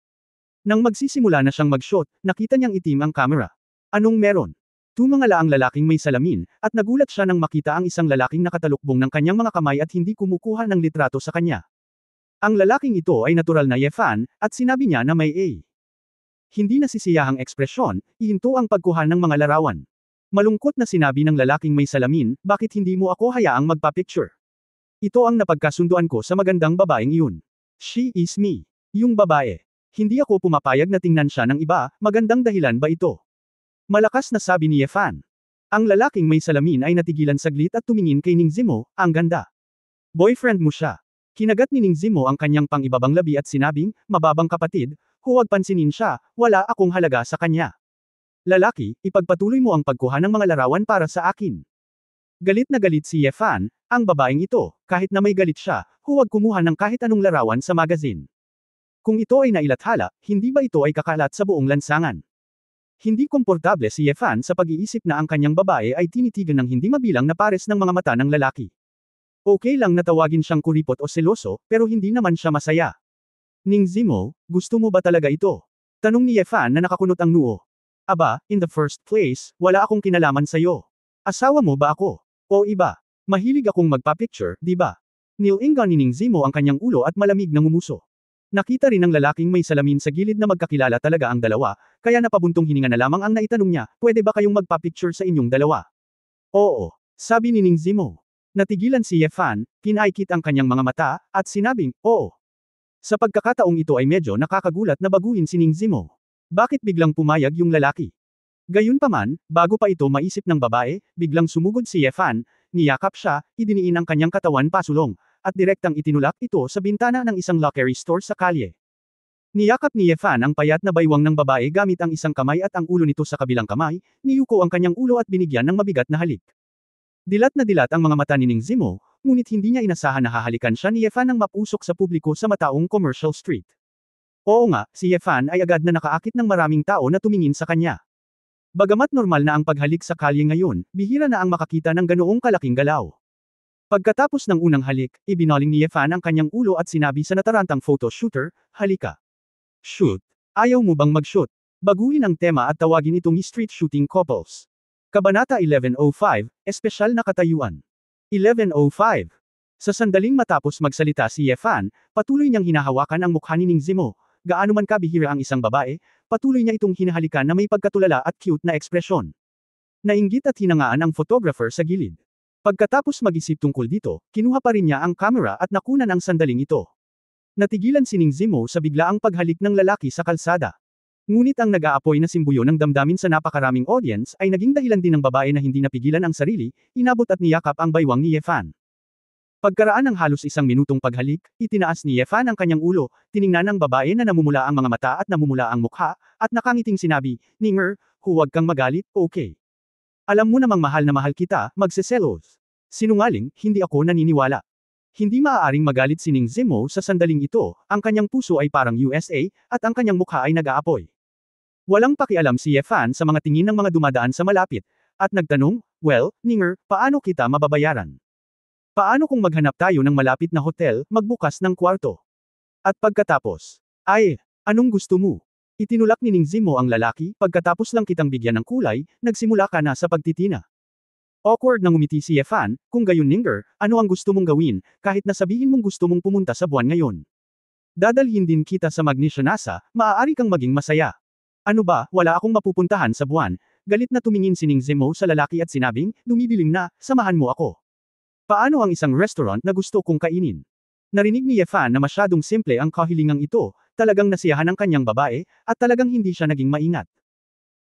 Nang magsisimula na siyang mag-shot, nakita niyang itim ang camera. Anong meron? Tumangala ang lalaking may salamin, at nagulat siya nang makita ang isang lalaking nakatalukbong ng kanyang mga kamay at hindi kumukuha ng litrato sa kanya. Ang lalaking ito ay natural na Yefan, at sinabi niya na may A. Hindi nasisiyahang ekspresyon, ihinto ang pagkuha ng mga larawan. Malungkot na sinabi ng lalaking may salamin, bakit hindi mo ako hayaang magpa-picture? Ito ang napagkasunduan ko sa magandang babaeng iyon. She is me. Yung babae. Hindi ako pumapayag na tingnan siya ng iba, magandang dahilan ba ito? Malakas na sabi ni Yefan. Ang lalaking may salamin ay natigilan saglit at tumingin kay Ning Zimo, ang ganda. Boyfriend mo siya. Kinagat ni Ning Zimo ang kanyang pang-ibabang labi at sinabing, mababang kapatid, huwag pansinin siya, wala akong halaga sa kanya. Lalaki, ipagpatuloy mo ang pagkuha ng mga larawan para sa akin. Galit na galit si Yefan, ang babaeng ito, kahit na may galit siya, huwag kumuha ng kahit anong larawan sa magazine. Kung ito ay nailathala, hindi ba ito ay kakalat sa buong lansangan? Hindi komportable si Yefan sa pag-iisip na ang kanyang babae ay tinitigan ng hindi mabilang na pares ng mga mata ng lalaki. Okay lang na tawagin siyang kuripot o seloso, pero hindi naman siya masaya. Ning Zimo, gusto mo ba talaga ito? Tanong ni Yefan na nakakunot ang noo. Aba, in the first place, wala akong kinalaman sa'yo. Asawa mo ba ako? O iba? Mahilig akong magpa-picture, di ba? Nilingan ni Ning Zimo ang kanyang ulo at malamig na ngumuso. Nakita rin ng lalaking may salamin sa gilid na magkakilala talaga ang dalawa, kaya napabuntong hininga na lamang ang naitanong niya, pwede ba kayong magpa-picture sa inyong dalawa? Oo, sabi ni Ning Zimo. Natigilan si Ye Fan, pinaikit ang kanyang mga mata, at sinabing, oo. Sa pagkakataong ito ay medyo nakakagulat na baguhin si Ning Zimo. Bakit biglang pumayag yung lalaki? Gayunpaman, bago pa ito maisip ng babae, biglang sumugod si Ye Fan, niyakap siya, idiniin ang kanyang katawan pasulong, at direktang itinulak ito sa bintana ng isang luxury store sa kalye. Niyakap ni Ye Fan ang payat na baywang ng babae gamit ang isang kamay at ang ulo nito sa kabilang kamay, niyuko ang kanyang ulo at binigyan ng mabigat na halik. Dilat na dilat ang mga mata ni Ning Zimo, ngunit hindi niya inasahan na hahalikan siya ni Ye Fan ng mapusok sa publiko sa mataong commercial street. Oo nga, si Ye Fan ay agad na nakaakit ng maraming tao na tumingin sa kanya. Bagamat normal na ang paghalik sa kalye ngayon, bihira na ang makakita ng ganoong kalaking galaw. Pagkatapos ng unang halik, ibinaling ni Ye Fan ang kanyang ulo at sinabi sa natarantang photo shooter, halika. Shoot. Ayaw mo bang mag-shoot? Baguhin ang tema at tawagin itong street shooting couples. Kabanata 1105, espesyal na katayuan. 1105. Sa sandaling matapos magsalita si Ye Fan, patuloy niyang hinahawakan ang mukha ni Ning Zimo. Gaano man kabihira ang isang babae, patuloy niya itong hinahalikan na may pagkatulala at cute na ekspresyon. Nainggit at hinangaan ang photographer sa gilid. Pagkatapos mag-isip tungkol dito, kinuha pa rin niya ang kamera at nakunan ang sandaling ito. Natigilan si Ning Zimo sa biglaang paghalik ng lalaki sa kalsada. Ngunit ang nag-aapoy na simbuyo ng damdamin sa napakaraming audience ay naging dahilan din ng babae na hindi napigilan ang sarili, inabot at niyakap ang baywang ni Ye Fan. Pagkaraan ng halos 1 minutong paghalik, itinaas ni Ye Fan ang kanyang ulo, tiningnan ng babae na namumula ang mga mata at namumula ang mukha, at nakangiting sinabi, Ninger, huwag kang magalit, okay. Alam mo namang mahal na mahal kita, magseselos. Sinungaling, hindi ako naniniwala. Hindi maaaring magalit si Ning Zimo sa sandaling ito, ang kanyang puso ay parang USA, at ang kanyang mukha ay nag-aapoy. Walang pakialam si Ye Fan sa mga tingin ng mga dumadaan sa malapit, at nagtanong, well, Ninger, paano kita mababayaran? Paano kung maghanap tayo ng malapit na hotel, magbukas ng kwarto? At pagkatapos, ay, anong gusto mo? Itinulak ni Ning Zimo ang lalaki, pagkatapos lang kitang bigyan ng kulay, nagsimula ka na sa pagtitina. Awkward na ngumiti si Ye Fan, kung gayon Ninger, ano ang gusto mong gawin, kahit na sabihin mong gusto mong pumunta sa buwan ngayon. Dadalhin din kita sa Magnesia NASA, maaari kang maging masaya. Ano ba, wala akong mapupuntahan sa buwan. Galit na tumingin si Ning Zimo sa lalaki at sinabing, dumidilim na, samahan mo ako. Paano ang isang restaurant na gusto kong kainin? Narinig ni Ye Fan na masyadong simple ang kahilingang ito, talagang nasiyahan ang kanyang babae, at talagang hindi siya naging maingat.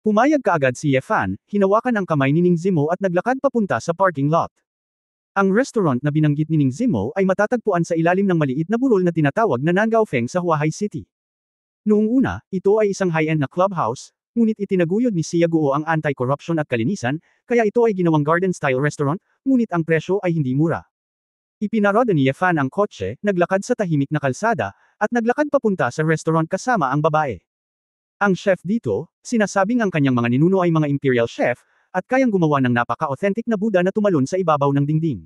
Pumayag kaagad si Ye Fan, hinawakan ang kamay ni Ning Zimo at naglakad papunta sa parking lot. Ang restaurant na binanggit ni Ning Zimo ay matatagpuan sa ilalim ng maliit na burol na tinatawag na Nangaofeng sa Huahai City. Noong una, ito ay isang high-end na clubhouse, ngunit itinaguyod ni Xia Guo ang anti-corruption at kalinisan, kaya ito ay ginawang garden-style restaurant, ngunit ang presyo ay hindi mura. Ipinaroda ni Ye Fan ang kotse, naglakad sa tahimik na kalsada, at naglakad papunta sa restaurant kasama ang babae. Ang chef dito, sinasabing ang kanyang mga ninuno ay mga imperial chef, at kayang gumawa ng napaka-authentic na Buddha na tumalon sa ibabaw ng dingding.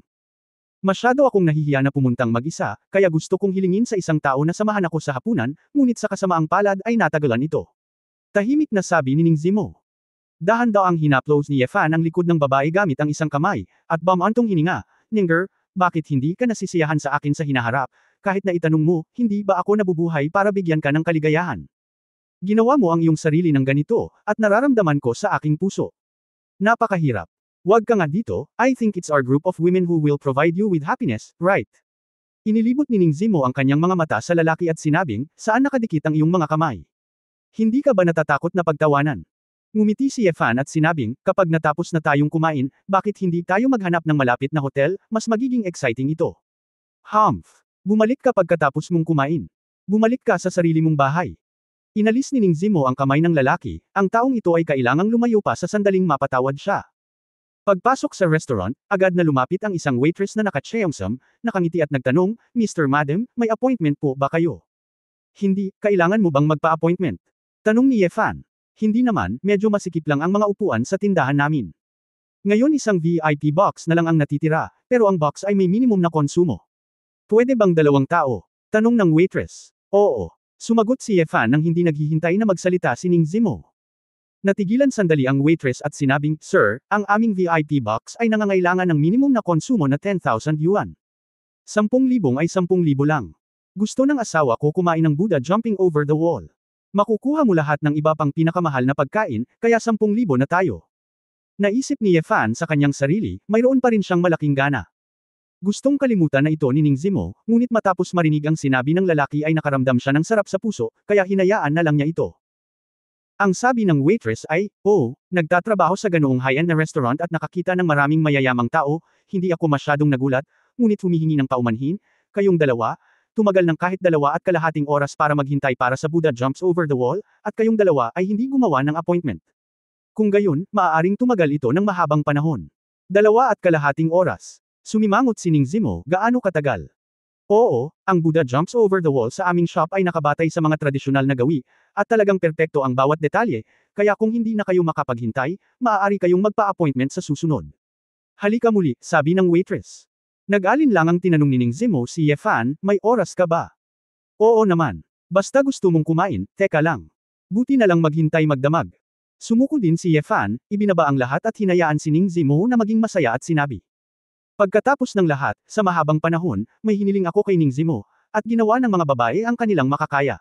Masyado akong nahihiya na pumuntang mag-isa, kaya gusto kong hilingin sa isang tao na samahan ako sa hapunan, ngunit sa kasamaang palad ay natagalan ito. Tahimik na sabi ni Ning Zimo. Dahan-daang hinaplos ni Ye Fan ang likod ng babae gamit ang isang kamay, at bamantong hininga, Ninger, bakit hindi ka nasisiyahan sa akin sa hinaharap, kahit na itanong mo, hindi ba ako nabubuhay para bigyan ka ng kaligayahan? Ginawa mo ang iyong sarili ng ganito, at nararamdaman ko sa aking puso. Napakahirap. Wag ka nga dito, I think it's our group of women who will provide you with happiness, right? Inilibot ni Ning Zimo ang kanyang mga mata sa lalaki at sinabing, saan nakadikit ang iyong mga kamay? Hindi ka ba natatakot na pagtawanan? Ngumiti si Ye Fan at sinabing, kapag natapos na tayong kumain, bakit hindi tayo maghanap ng malapit na hotel, mas magiging exciting ito. Humph! Bumalik ka pagkatapos mong kumain. Bumalik ka sa sarili mong bahay. Inalis ni Ning Zimo ang kamay ng lalaki, ang taong ito ay kailangang lumayo pa sa sandaling mapatawad siya. Pagpasok sa restaurant, agad na lumapit ang isang waitress na naka-cheongsam, nakangiti at nagtanong, Mr. Madam, may appointment po ba kayo? Hindi, kailangan mo bang magpa-appointment? Tanong ni Ye Fan. Hindi naman, medyo masikip lang ang mga upuan sa tindahan namin. Ngayon isang VIP box na lang ang natitira, pero ang box ay may minimum na konsumo. Pwede bang 2 tao? Tanong ng waitress. Oo. Sumagot si Ye Fan nang hindi naghihintay na magsalita si Ning Zimo. Natigilan sandali ang waitress at sinabing, Sir, ang aming VIP box ay nangangailangan ng minimum na konsumo na 10,000 yuan. 10,000 ay 10,000 lang. Gusto ng asawa ko kumain ng Buddha jumping over the wall. Makukuha mo lahat ng iba pang pinakamahal na pagkain, kaya 10,000 na tayo. Naisip ni Yefan sa kanyang sarili, mayroon pa rin siyang malaking gana. Gustong kalimutan na ito ni Ning Zimo, ngunit matapos marinig ang sinabi ng lalaki ay nakaramdam siya ng sarap sa puso, kaya hinayaan na lang niya ito. Ang sabi ng waitress ay, "Oh, nagtatrabaho sa ganoong high-end na restaurant at nakakita ng maraming mayayamang tao, hindi ako masyadong nagulat, ngunit humihingi ng paumanhin, kayong dalawa, tumagal ng kahit 2.5 oras para maghintay para sa Buddha jumps over the wall, at kayong dalawa ay hindi gumawa ng appointment. Kung gayon, maaaring tumagal ito ng mahabang panahon. 2.5 oras. Sumimangot si Ning Zimo, gaano katagal? Oo, ang Buddha jumps over the wall sa aming shop ay nakabatay sa mga tradisyonal na gawi, at talagang perpekto ang bawat detalye, kaya kung hindi na kayo makapaghintay, maaari kayong magpa-appointment sa susunod. Halika muli, sabi ng waitress. Nag-alinlangang tinanong ni Ning Zimo si Yefan, may oras ka ba? Oo naman. Basta gusto mong kumain, teka lang. Buti na lang maghintay magdamag. Sumuko din si Yefan, ibinaba ang lahat at hinayaan si Ning Zimo na maging masaya at sinabi. Pagkatapos ng lahat, sa mahabang panahon, may hiniling ako kay Ning Zimo, at ginawa ng mga babae ang kanilang makakaya.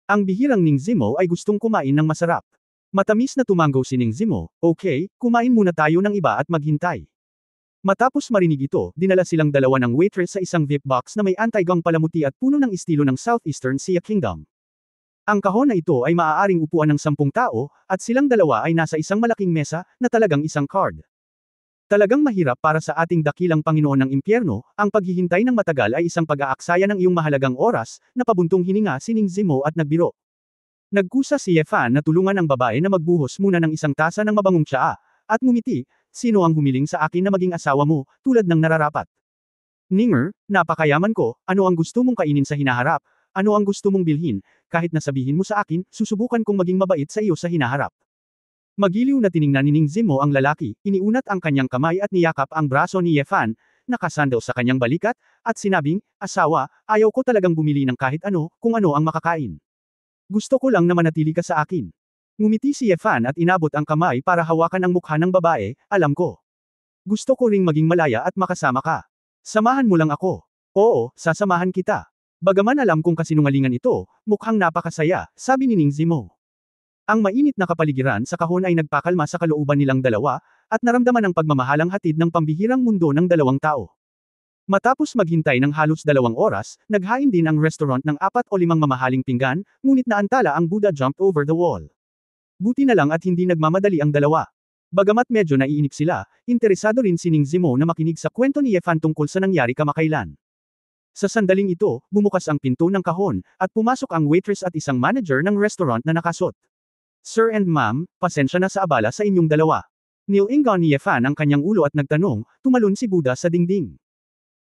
Ang bihirang Ning Zimo ay gustong kumain ng masarap. Matamis na tumanggo si Ning Zimo, okay, kumain muna tayo ng iba at maghintay. Matapos marinig ito, dinala silang dalawa ng waitress sa isang VIP box na may anti-gang palamuti at puno ng estilo ng Southeastern Sia Kingdom. Ang kahon na ito ay maaaring upuan ng 10 tao, at silang dalawa ay nasa isang malaking mesa, na talagang isang card. Talagang mahirap para sa ating dakilang Panginoon ng impyerno, ang paghihintay ng matagal ay isang pag-aaksaya ng iyong mahalagang oras, na pabuntong hininga si Ning Zimo at nagbiro. Nagkusa si Yefan na tulungan ang babae na magbuhos muna ng isang tasa ng mabangong tsaa, at ngumiti, sino ang humiling sa akin na maging asawa mo, tulad ng nararapat? Ninger, napakayaman ko, ano ang gusto mong kainin sa hinaharap, ano ang gusto mong bilhin, kahit na sabihin mo sa akin, susubukan kong maging mabait sa iyo sa hinaharap. Magiliw na tiningnan ni Ning Zimo ang lalaki, iniunat ang kanyang kamay at niyakap ang braso ni Yefan, nakasandal sa kanyang balikat, at sinabing, asawa, ayaw ko talagang bumili ng kahit ano, kung ano ang makakain. Gusto ko lang na manatili ka sa akin. Ngumiti si Yefan at inabot ang kamay para hawakan ang mukha ng babae, alam ko. Gusto ko ring maging malaya at makasama ka. Samahan mo lang ako. Oo, sasamahan kita. Bagaman alam kong kasinungalingan ito, mukhang napakasaya, sabi ni Ning Zimo. Ang mainit na kapaligiran sa kahon ay nagpakalma sa kalooban nilang dalawa, at naramdaman ang pagmamahalang hatid ng pambihirang mundo ng dalawang tao. Matapos maghintay ng halos 2 oras, naghain din ang restaurant ng 4 o 5 mamahaling pinggan, ngunit naantala ang Buddha jump over the wall. Buti na lang at hindi nagmamadali ang dalawa. Bagamat medyo naiinip sila, interesado rin si Ning Zimo na makinig sa kwento ni Yefan tungkol sa nangyari kamakailan. Sa sandaling ito, bumukas ang pinto ng kahon, at pumasok ang waitress at isang manager ng restaurant na nakasuot. Sir and ma'am, pasensya na sa abala sa inyong dalawa. Nilingon ni Yefan ang kanyang ulo at nagtanong, tumalon si Buddha sa dingding.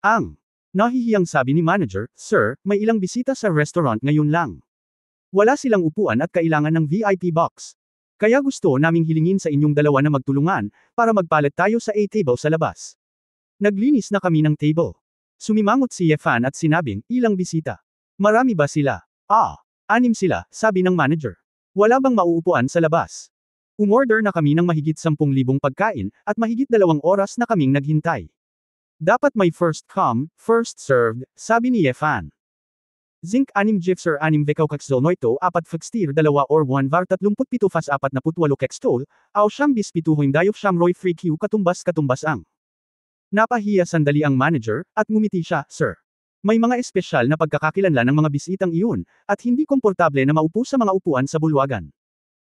Ang nahihiyang sabi ni manager, Sir, may ilang bisita sa restaurant ngayon lang. Wala silang upuan at kailangan ng VIP box. Kaya gusto naming hilingin sa inyong dalawa na magtulungan, para magpalit tayo sa A-table sa labas. Naglinis na kami ng table. Sumimangot si Yefan at sinabing, ilang bisita. Marami ba sila? 6 sila, sabi ng manager. Wala bang mauupuan sa labas? Umorder na kami ng mahigit 10,000 pagkain, at mahigit 2 oras na kaming naghintay. Dapat may first come, first served, sabi ni Yefan. Zinc 6 gifs or 6 vekaw keksol noito 4 fekstir 2 or 1 var 37 fas 48 kekstol, aw siyam bis pituhoy dayof siyam roy free Q katumbas ang. Napahiya sandali ang manager, at ngumiti siya, Sir. May mga espesyal na pagkakakilanlan ng mga bisitang iyon, at hindi komportable na maupo sa mga upuan sa bulwagan.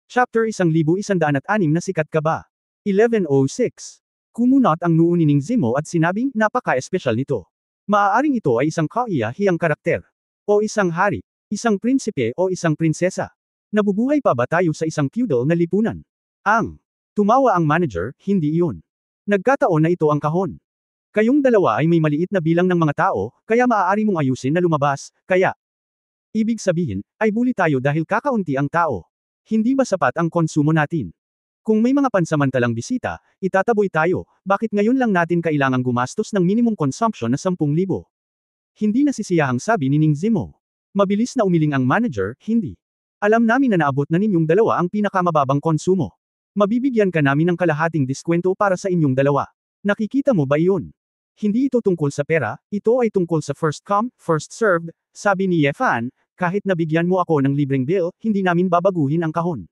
Chapter 1106 na sikat ka ba? 1106. Kumunot ang noo ni Ning Zimo at sinabing, napaka-espesyal nito. Maaaring ito ay isang kahiya-hiyang karakter. O isang hari, isang prinsipe o isang prinsesa. Nabubuhay pa ba tayo sa isang feudal na lipunan? Tumawa ang manager, hindi iyon. Nagkataon na ito ang kahon. Kayong dalawa ay may maliit na bilang ng mga tao, kaya maaari mong ayusin na lumabas, kaya. Ibig sabihin, ay buli tayo dahil kakaunti ang tao. Hindi ba sapat ang konsumo natin? Kung may mga pansamantalang bisita, itataboy tayo, bakit ngayon lang natin kailangang gumastos ng minimum consumption na 10,000? Hindi nasisiyahang sabi ni Ning Zimo. Mabilis na umiling ang manager, hindi. Alam namin na naabot na ninyong dalawa ang pinakamababang konsumo. Mabibigyan ka namin ng kalahating diskwento para sa inyong dalawa. Nakikita mo ba iyon? Hindi ito tungkol sa pera, ito ay tungkol sa first come, first served, sabi ni Yefan, kahit nabigyan mo ako ng libreng bill, hindi namin babaguhin ang kahon.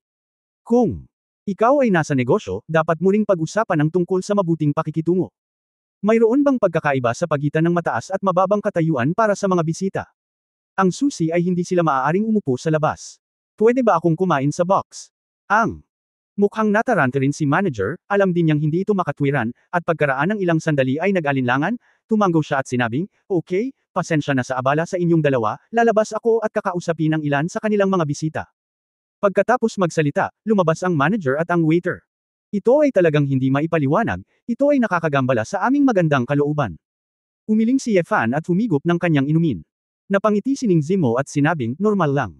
Kung ikaw ay nasa negosyo, dapat mo ring pag-usapan ang tungkol sa mabuting pakikitungo. Mayroon bang pagkakaiba sa pagitan ng mataas at mababang katayuan para sa mga bisita? Ang susi ay hindi sila maaaring umupo sa labas. Pwede ba akong kumain sa box? Ang mukhang natarante rin si manager, alam din niyang hindi ito makatwiran, at pagkaraan ng ilang sandali ay nag-alinlangan, tumango siya at sinabing, okay, pasensya na sa abala sa inyong dalawa, lalabas ako at kakausapin ang ilan sa kanilang mga bisita. Pagkatapos magsalita, lumabas ang manager at ang waiter. Ito ay talagang hindi maipaliwanag, ito ay nakakagambala sa aming magandang kalooban. Umiling si Yefan at humigop ng kanyang inumin. Napangiti si Ning Zimo at sinabing, normal lang.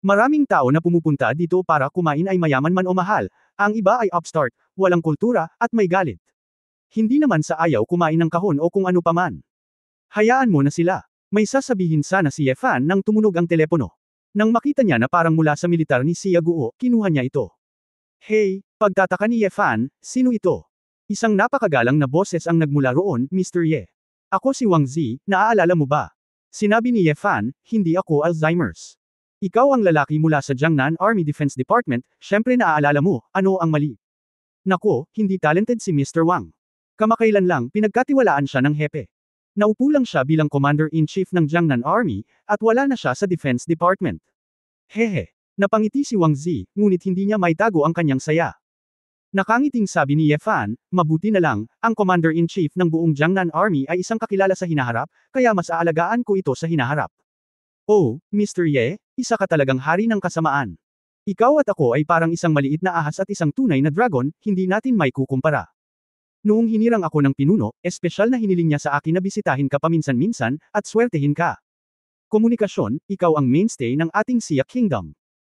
Maraming tao na pumupunta dito para kumain ay mayaman man o mahal, ang iba ay upstart, walang kultura, at may galit. Hindi naman sa ayaw kumain ng kahon o kung ano paman. Hayaan mo na sila. May sasabihin sana si Yefan nang tumunog ang telepono. Nang makita niya na parang mula sa militar ni Xia Guo, kinuha niya ito. Hey, pagtataka ni Yefan, sino ito? Isang napakagalang na boses ang nagmula roon, Mr. Ye. Ako si Wang Zi, naaalala mo ba? Sinabi ni Yefan, hindi ako Alzheimer's. Ikaw ang lalaki mula sa Jiangnan Army Defense Department, syempre naaalala mo, ano ang mali? Nako, hindi talented si Mr. Wang. Kamakailan lang, pinagkatiwalaan siya ng hepe. Naupo lang siya bilang Commander-in-Chief ng Jiangnan Army, at wala na siya sa Defense Department. Hehe. Napangiti si Wang Zi, ngunit hindi niya maitago ang kanyang saya. Nakangiting sabi ni Yefan, mabuti na lang, ang Commander-in-Chief ng buong Jiangnan Army ay isang kakilala sa hinaharap, kaya mas aalagaan ko ito sa hinaharap. Oh, Mr. Ye, isa ka talagang hari ng kasamaan. Ikaw at ako ay parang isang maliit na ahas at isang tunay na dragon, hindi natin may kukumpara. Noong hinirang ako ng pinuno, espesyal na hiniling niya sa akin na bisitahin ka paminsan-minsan, at swertehin ka. Komunikasyon, ikaw ang mainstay ng ating Xia Kingdom.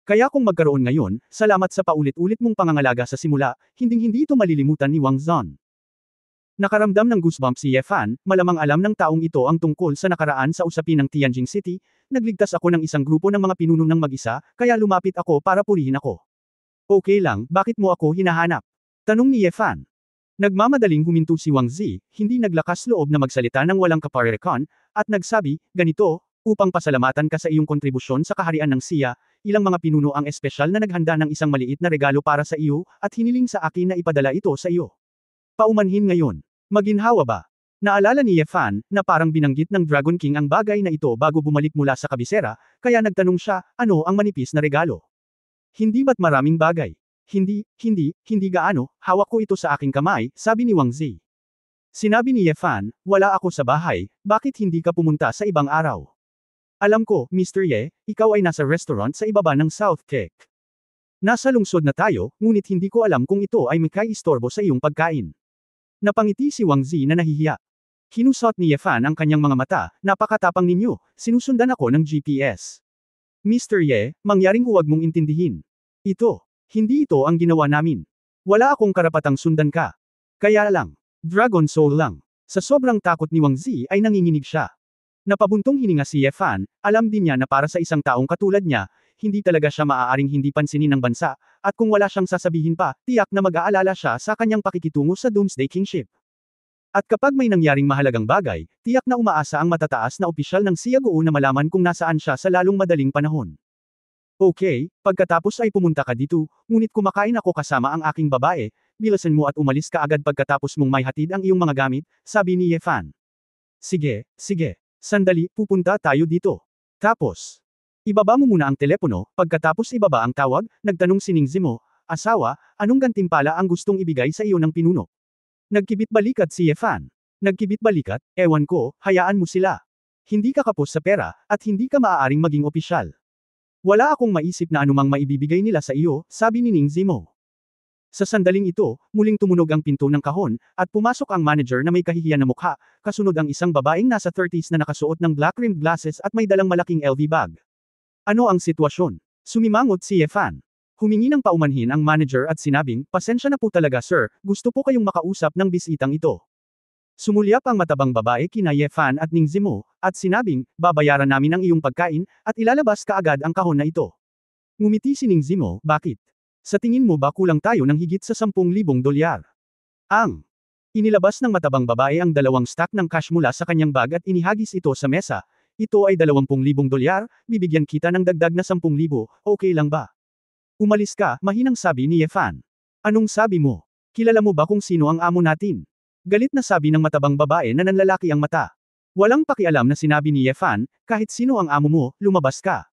Kaya kung magkaroon ngayon, salamat sa paulit-ulit mong pangangalaga sa simula, hinding-hindi ito malilimutan ni Wang Zon. Nakaramdam ng goosebumps si Yefan, malamang alam ng taong ito ang tungkol sa nakaraan sa usapin ng Tianjin City, nagligtas ako ng isang grupo ng mga pinuno ng mag-isa, kaya lumapit ako para purihin ako. Okay lang, bakit mo ako hinahanap? Tanong ni Yefan. Nagmamadaling huminto si Wang Zi, hindi naglakas loob na magsalita ng walang kaparerekon, at nagsabi, ganito, upang pasalamatan ka sa iyong kontribusyon sa kaharian ng Xia, ilang mga pinuno ang espesyal na naghanda ng isang maliit na regalo para sa iyo, at hiniling sa akin na ipadala ito sa iyo. Paumanhin ngayon. Maginhawa ba? Naalala ni Yefan, na parang binanggit ng Dragon King ang bagay na ito bago bumalik mula sa kabisera, kaya nagtanong siya, ano ang manipis na regalo? Hindi ba't maraming bagay? Hindi gaano, hawak ko ito sa aking kamay, sabi ni Wang Zi. Sinabi ni Yefan, wala ako sa bahay, bakit hindi ka pumunta sa ibang araw? Alam ko, Mr. Ye, ikaw ay nasa restaurant sa ibaba ng South Cake. Nasa lungsod na tayo, ngunit hindi ko alam kung ito ay makai-istorbo sa iyong pagkain. Napangiti si Wang Zi na nahihiya. Kinusot ni Yefan ang kanyang mga mata, napakatapang ninyo, sinusundan ako ng GPS. Mr. Ye, mangyaring huwag mong intindihin. Hindi ito ang ginawa namin. Wala akong karapatang sundan ka. Kaya lang, Dragon Soul lang. Sa sobrang takot ni Wang Zi ay nanginginig siya. Napabuntong hininga si Yefan, alam din niya na para sa isang taong katulad niya, hindi talaga siya maaaring hindi pansinin ng bansa, at kung wala siyang sasabihin pa, tiyak na mag-aalala siya sa kanyang pakikitungo sa Doomsday Kingship. At kapag may nangyaring mahalagang bagay, tiyak na umaasa ang matataas na opisyal ng Xia Guo na malaman kung nasaan siya sa lalong madaling panahon. Okay, pagkatapos ay pumunta ka dito, ngunit kumakain ako kasama ang aking babae, bilasan mo at umalis ka agad pagkatapos mong may hatid ang iyong mga gamit, sabi ni Yefan. Sige. Sandali, pupunta tayo dito. Tapos, ibaba mo muna ang telepono, pagkatapos ibaba ang tawag, nagtanong si Ning Zimo, asawa, anong gantimpala ang gustong ibigay sa iyo ng pinuno? Nagkibit balikat si Yefan. Nagkibit balikat, ewan ko, hayaan mo sila. Hindi ka kapos sa pera, at hindi ka maaaring maging opisyal. Wala akong maisip na anumang maibibigay nila sa iyo, sabi ni Ning Zimo. Sa sandaling ito, muling tumunog ang pinto ng kahon, at pumasok ang manager na may kahihiyan na mukha, kasunod ang isang babaeng nasa 30s na nakasuot ng black-rimmed glasses at may dalang malaking LV bag. Ano ang sitwasyon? Sumimangot si Yefan. Humingi ng paumanhin ang manager at sinabing, pasensya na po talaga sir, gusto po kayong makausap ng bisitang ito. Sumulyap ang matabang babae kina Yefan at Ning Zimo, at sinabing, babayaran namin ang iyong pagkain, at ilalabas ka agad ang kahon na ito. Ngumiti si Ning Zimo, bakit? Sa tingin mo ba kulang tayo ng higit sa $10,000? Ang Inilabas ng matabang babae ang 2 stack ng cash mula sa kanyang bag at inihagis ito sa mesa. Ito ay 20,000 dolyar, bibigyan kita ng dagdag na 10,000, okay lang ba? Umalis ka, mahinang sabi ni Yefan. Anong sabi mo? Kilala mo ba kung sino ang amo natin? Galit na sabi ng matabang babae na nanlalaki ang mata. Walang pakialam na sinabi ni Yefan, kahit sino ang amo mo, lumabas ka.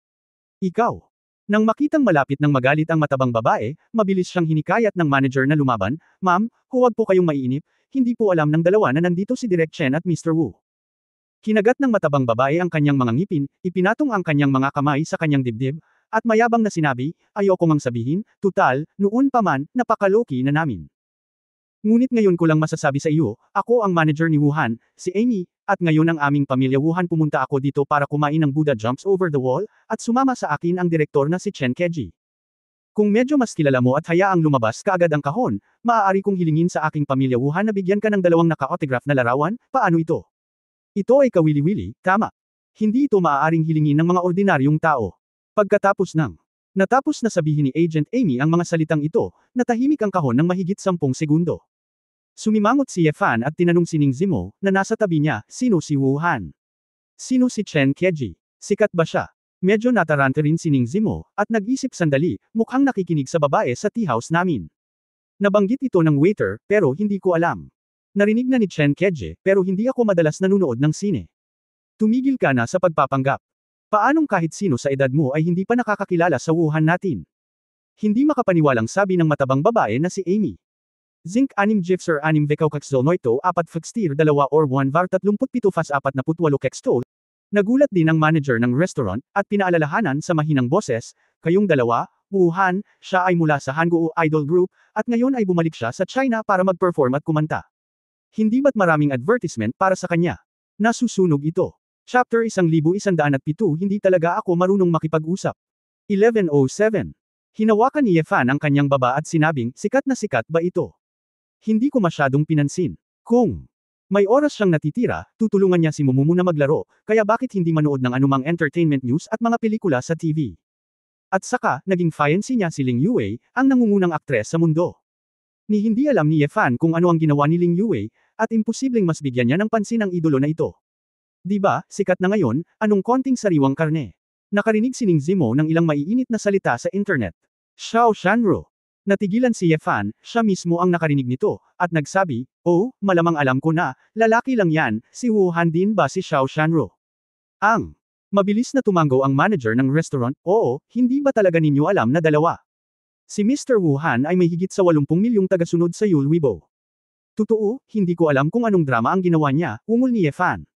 Ikaw. Nang makitang malapit ng magalit ang matabang babae, mabilis siyang hinikayat ng manager na lumaban, Ma'am, huwag po kayong maiinip, hindi po alam ng dalawa na nandito si Direk Chen at Mr. Wu. Kinagat ng matabang babae ang kanyang mga ngipin, ipinatong ang kanyang mga kamay sa kanyang dibdib, at mayabang na sinabi, ayoko mang sabihin, tutal, noon pa man, napakaloki na namin. Ngunit ngayon ko lang masasabi sa iyo, ako ang manager ni Wuhan, si Amy, at ngayon ang aming pamilya Wuhan pumunta ako dito para kumain ng Buddha Jumps Over the Wall, at sumama sa akin ang direktor na si Chen Keji. Kung medyo mas kilala mo at hayaang lumabas kaagad ang kahon, maaari kong hilingin sa aking pamilya Wuhan na bigyan ka ng 2 naka-autograph na larawan, paano ito? Ito ay kawili-wili, tama. Hindi ito maaaring hilingin ng mga ordinaryong tao. Pagkatapos natapos na sabihin ni Agent Amy ang mga salitang ito, natahimik ang kahon ng mahigit 10 segundo. Sumimangot si Yefan at tinanong si Ning Zimo, na nasa tabi niya, sino si Wuhan? Sino si Chen Keji? Sikat ba siya? Medyo natarante rin si Ning Zimo, at nag-isip sandali, mukhang nakikinig sa babae sa tea house namin. Nabanggit ito ng waiter, pero hindi ko alam. Narinig na ni Chen Keji, pero hindi ako madalas nanonood ng sine. Tumigil ka na sa pagpapanggap. Paanong kahit sino sa edad mo ay hindi pa nakakakilala sa Wuhan natin? Hindi makapaniwalang sabi ng matabang babae na si Amy. Zinc 6 Gifser 6 Vekaukaxol Noito 4 Fakstir 2 or 1 Var 37 Fas 48 Kextol. Nagulat din ang manager ng restaurant, at pinaalalahanan sa mahinang boses, kayong dalawa, Wuhan, siya ay mula sa Hangul Idol Group, at ngayon ay bumalik siya sa China para mag-perform at kumanta. Hindi ba't maraming advertisement para sa kanya? Nasusunog ito. Chapter 1107 Hindi talaga ako marunong makipag-usap. 1107. Hinawakan ni Yefan ang kanyang baba at sinabing, sikat na sikat ba ito? Hindi ko masyadong pinansin. Kung may oras siyang natitira, tutulungan niya si Mumumu na maglaro, kaya bakit hindi manood ng anumang entertainment news at mga pelikula sa TV? At saka, naging fiancé niya si Ling Yue, ang nangungunang aktres sa mundo. Ni hindi alam ni Yefan kung ano ang ginawa ni Ling Yue, at imposibleng mas bigyan niya ng pansin ang idolo na ito. Diba, sikat na ngayon, anong konting sariwang karne? Nakarinig si Ning Zimo ng ilang maiinit na salita sa internet. Xiao Shanro. Natigilan si Yefan, siya mismo ang nakarinig nito, at nagsabi, oh, malamang alam ko na, lalaki lang yan, si Wuhan din ba si Xiao Shanro? Mabilis na tumango ang manager ng restaurant, oo, hindi ba talaga ninyo alam na dalawa? Si Mr. Wuhan ay may higit sa 80 milyong tagasunod sa Yule Weibo. Totoo, hindi ko alam kung anong drama ang ginawa niya, ungol ni Yefan.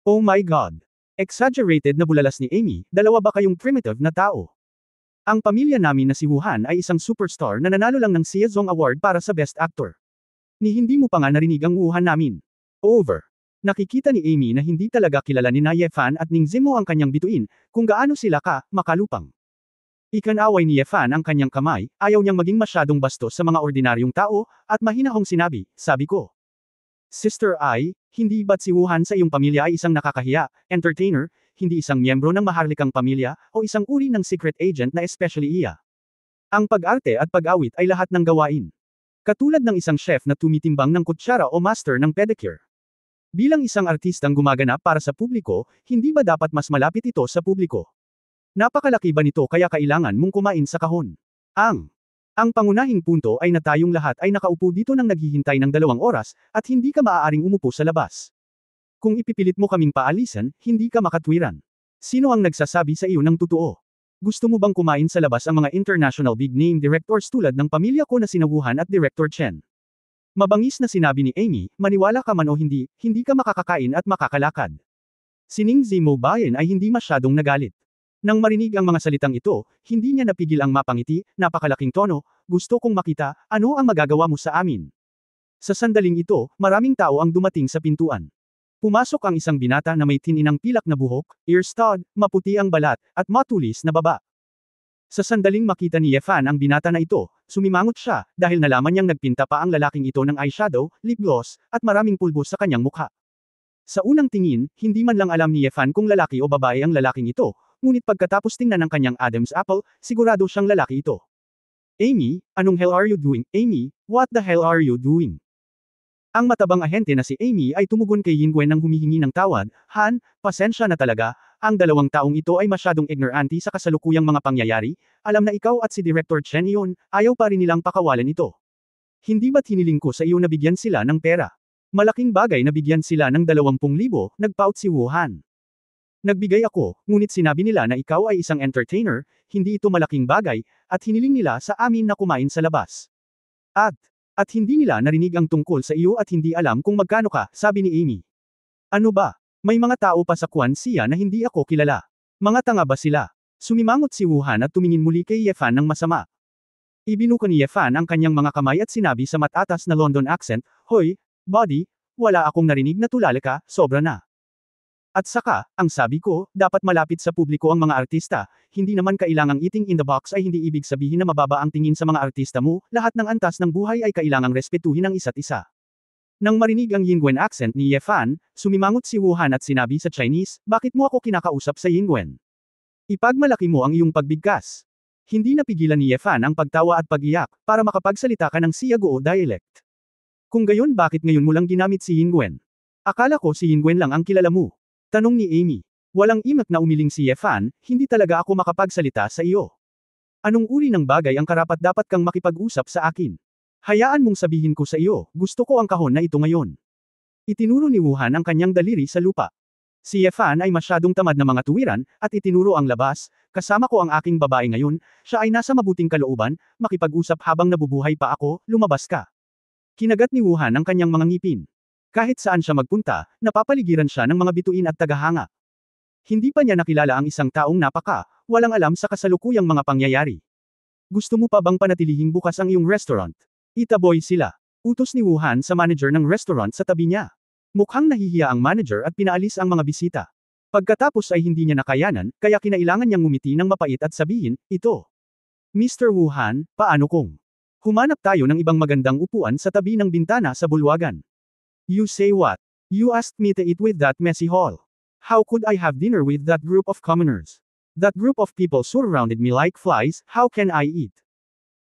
Oh my God! Exaggerated na bulalas ni Amy, dalawa ba kayong primitive na tao? Ang pamilya namin na si Wuhan ay isang superstar na nanalo lang ng Seazong Award para sa Best Actor. Ni hindi mo pa nga narinig ang Wuhan namin. Over. Nakikita ni Amy na hindi talaga kilala ni Yefan at Ning Zimo ang kanyang bituin, kung gaano sila makalupang. Ikanaway ni Yefan ang kanyang kamay, ayaw niyang maging masyadong bastos sa mga ordinaryong tao, at mahinahong sinabi, sabi ko. Sister Ai, hindi ba't si Wuhan sa iyong pamilya ay isang nakakahiya, entertainer, hindi isang miyembro ng maharlikang pamilya, o isang uri ng secret agent na especially iya? Ang pag-arte at pag-awit ay lahat ng gawain. Katulad ng isang chef na tumitimbang ng kutsara o master ng pedicure. Bilang isang artistang gumaganap para sa publiko, hindi ba dapat mas malapit ito sa publiko? Napakalaki ba nito kaya kailangan mong kumain sa kahon? Ang pangunahing punto ay na tayong lahat ay nakaupo dito nang naghihintay ng 2 oras, at hindi ka maaaring umupo sa labas. Kung ipipilit mo kaming paalisan, hindi ka makatwiran. Sino ang nagsasabi sa iyo ng totoo? Gusto mo bang kumain sa labas ang mga international big-name directors tulad ng pamilya ko na sina Wuhan at Director Chen? Mabangis na sinabi ni Amy, maniwala ka man o hindi, hindi ka makakakain at makakalakad. Si Ning Zimo Bayan ay hindi masyadong nagalit. Nang marinig ang mga salitang ito, hindi niya napigil ang mapangiti, napakalaking tono, gusto kong makita, ano ang magagawa mo sa amin? Sa sandaling ito, maraming tao ang dumating sa pintuan. Pumasok ang isang binata na may tininang pilak na buhok, ear stud, maputi ang balat, at matulis na baba. Sa sandaling makita ni Yefan ang binata na ito, sumimangot siya, dahil nalaman niyang nagpinta pa ang lalaking ito ng eyeshadow, lip gloss, at maraming pulbo sa kanyang mukha. Sa unang tingin, hindi man lang alam ni Yefan kung lalaki o babae ang lalaking ito, ngunit pagkatapos tingnan ng kanyang Adam's apple, sigurado siyang lalaki ito. Amy, anong hell are you doing? Amy, what the hell are you doing? Ang matabang ahente na si Amy ay tumugon kay Yingwen nang humihingi ng tawad, Han, pasensya na talaga, ang dalawang taong ito ay masyadong ignorante sa kasalukuyang mga pangyayari, alam na ikaw at si Director Chen iyon, ayaw pa rin nilang pakawalan ito. Hindi ba't hiniling ko sa iyo na bigyan sila ng pera? Malaking bagay na bigyan sila ng 20,000, nagpout si Wu Han. Nagbigay ako, ngunit sinabi nila na ikaw ay isang entertainer, hindi ito malaking bagay, at hiniling nila sa amin na kumain sa labas. At hindi nila narinig ang tungkol sa iyo at hindi alam kung magkano ka, sabi ni Amy. Ano ba? May mga tao pa sa Kwansiya na hindi ako kilala. Mga tanga ba sila? Sumimangot si Wuhan at tumingin muli kay Yefan ng masama. Ibinuka ni Yefan ang kanyang mga kamay at sinabi sa matatas na London accent, Hoy, buddy, wala akong narinig na tulala ka, sobra na. At saka, ang sabi ko, dapat malapit sa publiko ang mga artista, hindi naman kailangang eating in the box ay hindi ibig sabihin na mababa ang tingin sa mga artista mo, lahat ng antas ng buhay ay kailangang respetuhin ang isa't isa. Nang marinig ang Yingwen accent ni Yefan, sumimangot si Wuhan at sinabi sa Chinese, bakit mo ako kinakausap sa Yingwen? Ipagmalaki mo ang iyong pagbigkas. Hindi napigilan ni Yefan ang pagtawa at pag-iyak, para makapagsalita ka ng Siago dialect. Kung gayon bakit ngayon mo lang ginamit si Yingwen? Akala ko si Yingwen lang ang kilala mo. Tanong ni Amy. Walang imak na umiling si Yefan, hindi talaga ako makapagsalita sa iyo. Anong uri ng bagay ang karapat-dapat kang makipag-usap sa akin? Hayaan mong sabihin ko sa iyo, gusto ko ang kahon na ito ngayon. Itinuro ni Wuhan ang kanyang daliri sa lupa. Si Yefan ay masyadong tamad na mga tuwiran, at itinuro ang labas, kasama ko ang aking babae ngayon, siya ay nasa mabuting kalooban, makipag-usap habang nabubuhay pa ako, lumabas ka. Kinagat ni Wuhan ang kanyang mga ngipin. Kahit saan siya magpunta, napapaligiran siya ng mga bituin at tagahanga. Hindi pa niya nakilala ang isang taong walang alam sa kasalukuyang mga pangyayari. Gusto mo pa bang panatilihing bukas ang iyong restaurant? Itaboy sila. Utos ni Wuhan sa manager ng restaurant sa tabi niya. Mukhang nahihiya ang manager at pinaalis ang mga bisita. Pagkatapos ay hindi niya nakayanan, kaya kinailangan niyang ngumiti ng mapait at sabihin, ito. Mr. Wuhan, paano kung humanap tayo ng ibang magandang upuan sa tabi ng bintana sa bulwagan? You say what? You asked me to eat with that messy hall. How could I have dinner with that group of commoners? That group of people surrounded me like flies, how can I eat?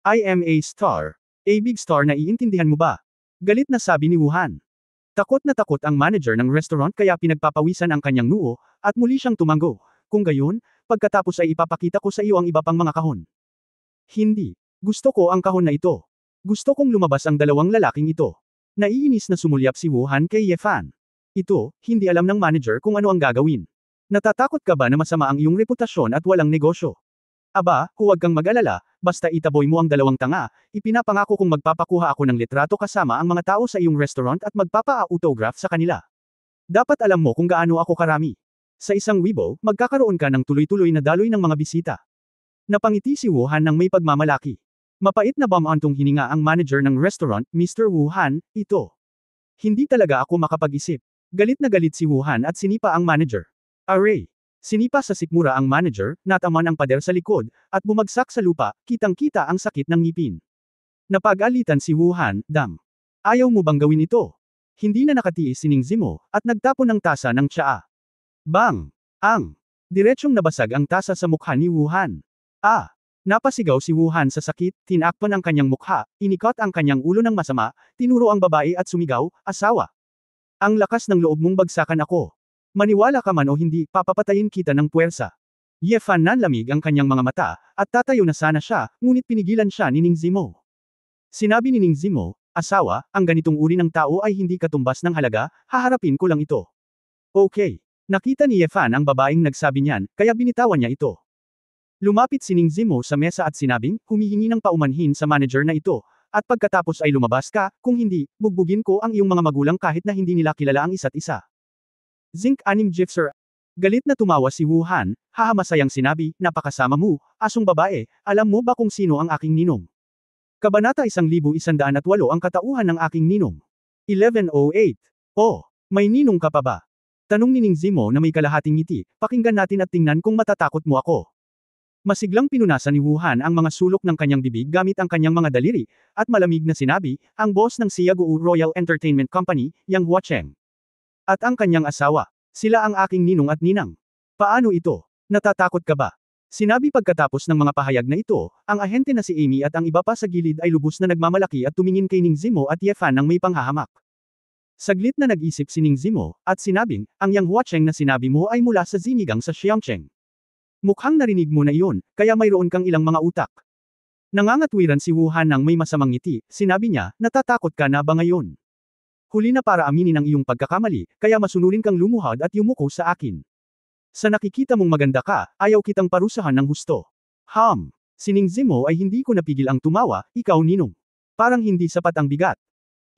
I am a star. A big star na iintindihan mo ba? Galit na sabi ni Wuhan. Takot na takot ang manager ng restaurant kaya pinagpapawisan ang kanyang noo, at muli siyang tumango. Kung gayon, pagkatapos ay ipapakita ko sa iyo ang iba pang mga kahon. Hindi. Gusto ko ang kahon na ito. Gusto kong lumabas ang dalawang lalaking ito. Naiinis na sumulyap si Wuhan kay Yefan. Ito, hindi alam ng manager kung ano ang gagawin. Natatakot ka ba na masama ang iyong reputasyon at walang negosyo? Aba, huwag kang mag-alala, basta itaboy mo ang dalawang tanga, ipinapangako kong magpapakuha ako ng litrato kasama ang mga tao sa iyong restaurant at magpapa-autograph sa kanila. Dapat alam mo kung gaano ako karami. Sa isang Weibo, magkakaroon ka ng tuloy-tuloy na daloy ng mga bisita. Napangiti si Wuhan ng may pagmamalaki. Mapait na bamantong hininga ang manager ng restaurant, Mr. Wuhan, ito. Hindi talaga ako makapag-isip. Galit na galit si Wuhan at sinipa ang manager. Aray! Sinipa sa sikmura ang manager, nataman ang pader sa likod, at bumagsak sa lupa, kitang-kita ang sakit ng ngipin. Napag-alitan si Wuhan, dam. Ayaw mo bang gawin ito? Hindi na nakatiis si Ning Zimo, at nagtapon ng tasa ng tsaa. Bang! Ang! Diretsyong nabasag ang tasa sa mukha ni Wuhan. Napasigaw si Wuhan sa sakit, tinakpan ang kanyang mukha, inikot ang kanyang ulo ng masama, tinuro ang babae at sumigaw, asawa. Ang lakas ng loob mong bagsakan ako. Maniwala ka man o hindi, papapatayin kita ng puwersa. Yefan nanlamig ang kanyang mga mata, at tatayo na sana siya, ngunit pinigilan siya ni Ning Zimo. Sinabi ni Ning Zimo, asawa, ang ganitong uri ng tao ay hindi katumbas ng halaga, haharapin ko lang ito. Okay. Nakita ni Yefan ang babaeng nagsabi niyan, kaya binitawan niya ito. Lumapit si Ning Zimo sa mesa at sinabing, humihingi ng paumanhin sa manager na ito, at pagkatapos ay lumabas ka, kung hindi, bugbugin ko ang iyong mga magulang kahit na hindi nila kilala ang isa't isa. Zinc anim Gifser. Galit na tumawa si Wuhan, hahamasayang sinabi, napakasama mo, asong babae, alam mo ba kung sino ang aking ninong? Kabanata 1108 ang katauhan ng aking ninong. 1108. Oh, may ninong ka pa ba? Tanong ni Ning Zimo na may kalahating ngiti, pakinggan natin at tingnan kung matatakot mo ako. Masiglang pinunasan ni Wuhan ang mga sulok ng kanyang bibig gamit ang kanyang mga daliri, at malamig na sinabi, ang boss ng Siago Royal Entertainment Company, Yang Huacheng. At ang kanyang asawa, sila ang aking ninong at ninang. Paano ito? Natatakot ka ba? Sinabi pagkatapos ng mga pahayag na ito, ang ahente na si Amy at ang iba pa sa gilid ay lubos na nagmamalaki at tumingin kay Ning Zimo at Yefan ng may panghahamak. Saglit na nag-isip si Ning Zimo, at sinabing, ang Yang Huacheng na sinabi mo ay mula sa Zinigang sa Xiangcheng. Mukhang narinig mo na iyon, kaya mayroon kang ilang mga utak. Nangangatwiran si Wu Han ng may masamang ngiti, sinabi niya, natatakot ka na ba ngayon? Huli na para aminin ang iyong pagkakamali, kaya masunurin kang lumuhod at yumuko sa akin. Sa nakikita mong maganda ka, ayaw kitang parusahan ng husto. Si Ning Zimo ay hindi ko napigil ang tumawa, ikaw ninong. Parang hindi sapat ang bigat.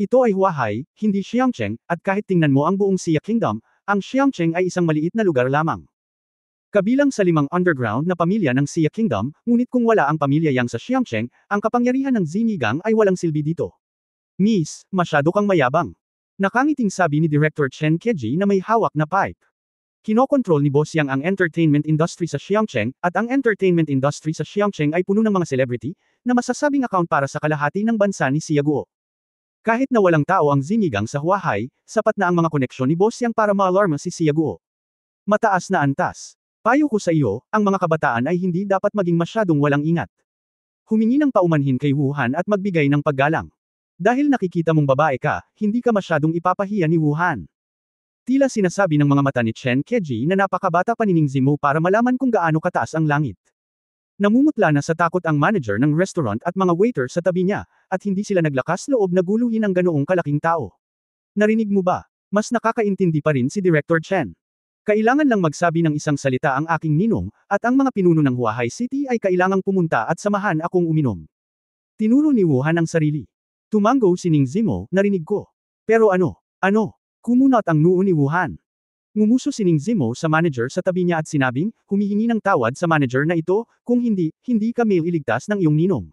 Ito ay Huahai, hindi Xiangcheng, at kahit tingnan mo ang buong Xia Kingdom, ang Xiangcheng ay isang maliit na lugar lamang. Kabilang sa 5 underground na pamilya ng Xia Kingdom, ngunit kung wala ang pamilya Yang sa Xiangcheng, ang kapangyarihan ng Zinigang ay walang silbi dito. Miss, masyado kang mayabang. Nakangiting sabi ni Director Chen Keji na may hawak na pipe. Kinokontrol ni Boss Yang ang entertainment industry sa Xiangcheng, at ang entertainment industry sa Xiangcheng ay puno ng mga celebrity, na masasabing account para sa kalahati ng bansa ni Xia Guo. Kahit na walang tao ang Zinigang sa Huahai, sapat na ang mga koneksyon ni Boss Yang para ma-alarma si Xia Guo. Mataas na antas. Payo ko sa iyo, ang mga kabataan ay hindi dapat maging masyadong walang ingat. Humingi ng paumanhin kay Wu Han at magbigay ng paggalang. Dahil nakikita mong babae ka, hindi ka masyadong ipapahiya ni Wu Han. Tila sinasabi ng mga mata ni Chen Keji na napakabata pa ni Ning Zimo para malaman kung gaano kataas ang langit. Namumutla na sa takot ang manager ng restaurant at mga waiter sa tabi niya, at hindi sila naglakas loob na guluhin ang ganoong kalaking tao. Narinig mo ba? Mas nakakaintindi pa rin si Director Chen. Kailangan lang magsabi ng isang salita ang aking ninong, at ang mga pinuno ng Huahai City ay kailangang pumunta at samahan akong uminom. Tinuro ni Wu Han ang sarili. Tumango si Ning Zimo, narinig ko. Pero ano? Kumunot ang noo ni Wu Han. Ngumuso si Ning Zimo sa manager sa tabi niya at sinabing, humihingi ng tawad sa manager na ito, kung hindi, hindi ka iligtas ng iyong ninong.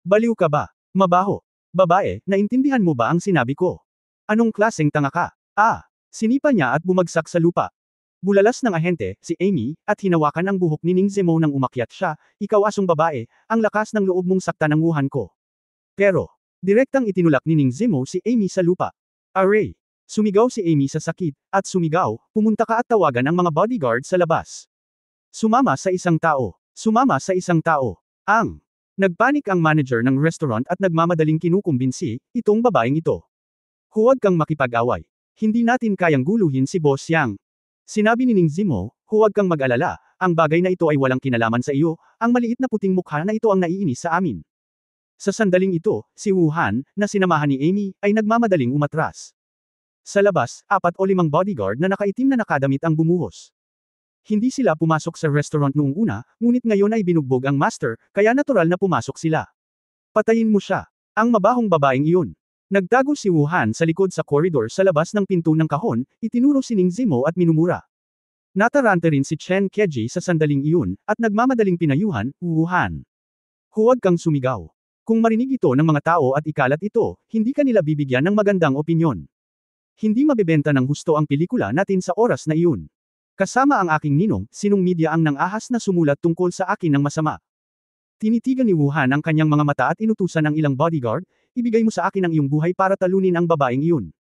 Baliw ka ba? Mabaho. Babae, naintindihan mo ba ang sinabi ko? Anong klaseng tanga ka? Sinipa niya at bumagsak sa lupa. Bulalas ng ahente, si Amy, at hinawakan ang buhok ni Ning Zimo nang umakyat siya, ikaw asong babae, ang lakas ng loob mong saktan ng Wu Han ko. Pero, direktang itinulak ni Ning Zimo si Amy sa lupa. Aray! Sumigaw si Amy sa sakit, at sumigaw, pumunta ka at tawagan ang mga bodyguard sa labas. Sumama sa isang tao. Nagpanik ang manager ng restaurant at nagmamadaling kinukumbinsi, itong babaeng ito. Huwag kang makipag-away. Hindi natin kayang guluhin si Boss Yang. Sinabi ni Ning Zimo, huwag kang mag-alala, ang bagay na ito ay walang kinalaman sa iyo, ang maliit na puting mukha na ito ang naiinis sa amin. Sa sandaling ito, si Wu Han, na sinamahan ni Amy, ay nagmamadaling umatras. Sa labas, 4 o 5 bodyguard na nakaitim na nakadamit ang bumuhos. Hindi sila pumasok sa restaurant noong una, ngunit ngayon ay binugbog ang master, kaya natural na pumasok sila. Patayin mo siya. Ang mabahong babaeng iyon. Nagtago si Wu Han sa likod sa koridor sa labas ng pinto ng kahon, itinuro si Ning Zimo at minumura. Nataranta rin si Chen Keji sa sandaling iyon, at nagmamadaling pinayuhan, Wu Han. Huwag kang sumigaw. Kung marinig ito ng mga tao at ikalat ito, hindi kanila bibigyan ng magandang opinyon. Hindi mabebenta ng husto ang pelikula natin sa oras na iyon. Kasama ang aking ninong, sinong media ang nang-ahas na sumulat tungkol sa akin ng masama. Tinitigan ni Wu Han ang kanyang mga mata at inutusan ng ilang bodyguard, ibigay mo sa akin ang iyong buhay para talunin ang babaeng iyon.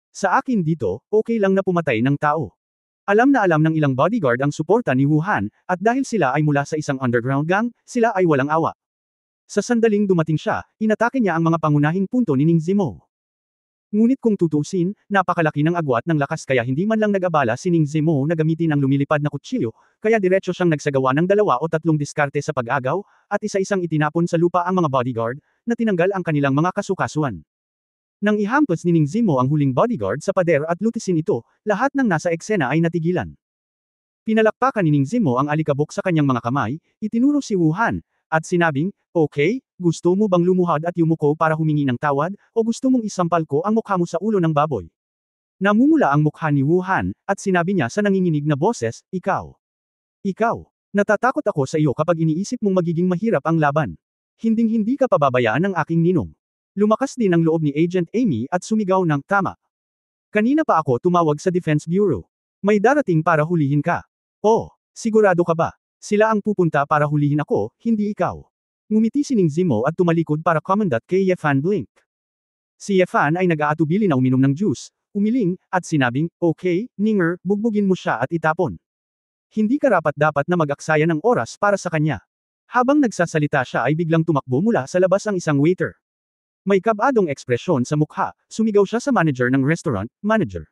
Sa akin dito, okay lang na pumatay ng tao. Alam na alam ng ilang bodyguard ang suporta ni Wu Han, at dahil sila ay mula sa isang underground gang, sila ay walang awa. Sa sandaling dumating siya, inatake niya ang mga pangunahing punto ni Ning Zimo. Ngunit kung tutusin, napakalaki ng agwat ng lakas kaya hindi man lang nag-abala si Ning Zimo na gamitin ang lumilipad na kutsilyo, kaya diretso siyang nagsagawa ng 2 o 3 diskarte sa pag-agaw, at isa-isang itinapon sa lupa ang mga bodyguard, na tinanggal ang kanilang mga kasukasuan. Nang ihampas ni Ning Zimo ang huling bodyguard sa pader at lutisin ito, lahat ng nasa eksena ay natigilan. Pinalakpakan ni Ning Zimo ang alikabok sa kanyang mga kamay, itinuro si Wu Han, at sinabing, okay, gusto mo bang lumuhod at yumuko para humingi ng tawad, o gusto mong isampal ko ang mukha mo sa ulo ng baboy? Namumula ang mukha ni Wu Han, at sinabi niya sa nanginginig na boses, ikaw, natatakot ako sa iyo kapag iniisip mong magiging mahirap ang laban. Hinding-hindi ka pababayaan ng aking ninong. Lumakas din ang loob ni Agent Amy at sumigaw ng, tama. Kanina pa ako tumawag sa Defense Bureau. May darating para hulihin ka. Oh, sigurado ka ba? Sila ang pupunta para hulihin ako, hindi ikaw. Ngumiti si Ning Zimo at tumalikod para commandant kay Yefan Blink. Si Yefan ay nag-aatubili na uminom ng juice, umiling, at sinabing, okay, Ninger, bugbugin mo siya at itapon. Hindi karapat-dapat na mag-aksaya ng oras para sa kanya. Habang nagsasalita siya ay biglang tumakbo mula sa labas ang isang waiter. May kabadong ekspresyon sa mukha, sumigaw siya sa manager ng restaurant, manager.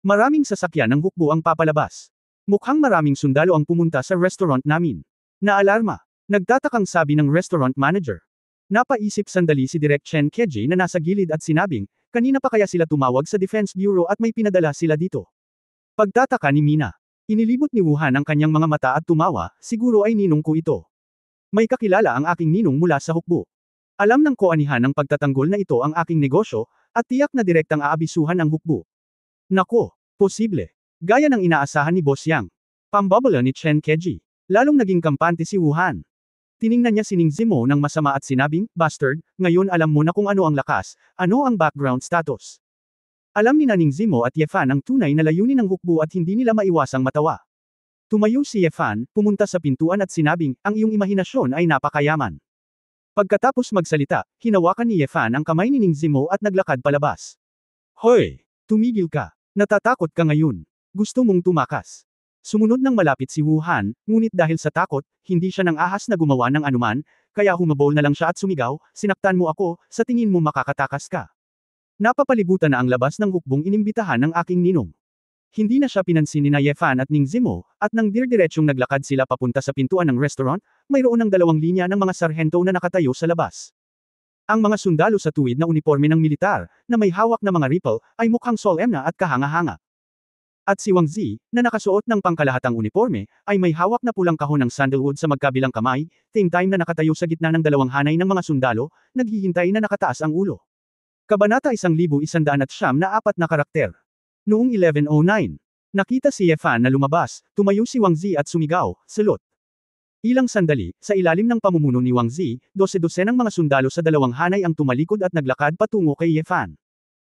Maraming sasakyan ng hukbo ang papalabas. Mukhang maraming sundalo ang pumunta sa restaurant namin. Naalarma. Nagtatakang sabi ng restaurant manager. Napaisip sandali si Direk Chen Keji na nasa gilid at sinabing, kanina pa kaya sila tumawag sa Defense Bureau at may pinadala sila dito. Pagtataka ni Mina. Inilibot ni Wuhan ang kanyang mga mata at tumawa, siguro ay ninong ko ito. May kakilala ang aking ninong mula sa hukbo. Alam ng koanihan ng pagtatanggol na ito ang aking negosyo, at tiyak na direktang aabisuhan ang hukbo. Nako, posible. Gaya ng inaasahan ni Boss Yang. Pambabala ni Chen Keji. Lalong naging kampante si Wuhan. Tiningnan niya si Ning Zimo ng masama at sinabing, bastard, ngayon alam mo na kung ano ang lakas, ano ang background status. Alam ni Ning Zimo at Ye Fan ang tunay na layunin ng hukbo at hindi nila maiwasang matawa. Tumayo si Ye Fan, pumunta sa pintuan at sinabing, ang iyong imahinasyon ay napakayaman. Pagkatapos magsalita, hinawakan ni Ye Fan ang kamay ni Ning Zimo at naglakad palabas. Hoy! Tumigil ka. Natatakot ka ngayon. Gusto mong tumakas. Sumunod ng malapit si Wuhan, ngunit dahil sa takot, hindi siya nang ahas na gumawa ng anuman, kaya humabol na lang siya at sumigaw, sinaktan mo ako, sa tingin mo makakatakas ka. Napapalibutan na ang labas ng hukbong inimbitahan ng aking ninong. Hindi na siya pinansin ni Ye Fan at Ning Zimo, at nang dirdiretsong naglakad sila papunta sa pintuan ng restaurant, mayroon ng 2 linya ng mga sarhento na nakatayo sa labas. Ang mga sundalo sa tuwid na uniforme ng militar, na may hawak na mga rifle, ay mukhang solemn na at kahanga-hanga. At si Wang Zi, na nakasuot ng pangkalahatang uniforme, ay may hawak na pulang kahon ng sandalwood sa magkabilang kamay, same time na nakatayo sa gitna ng 2 hanay ng mga sundalo, naghihintay na nakataas ang ulo. Kabanata 1194 na karakter. Noong 1109, nakita si Ye Fan na lumabas, tumayo si Wang Zi at sumigaw, salute. Ilang sandali, sa ilalim ng pamumuno ni Wang Zi, 12 ng mga sundalo sa 2 hanay ang tumalikod at naglakad patungo kay Ye Fan.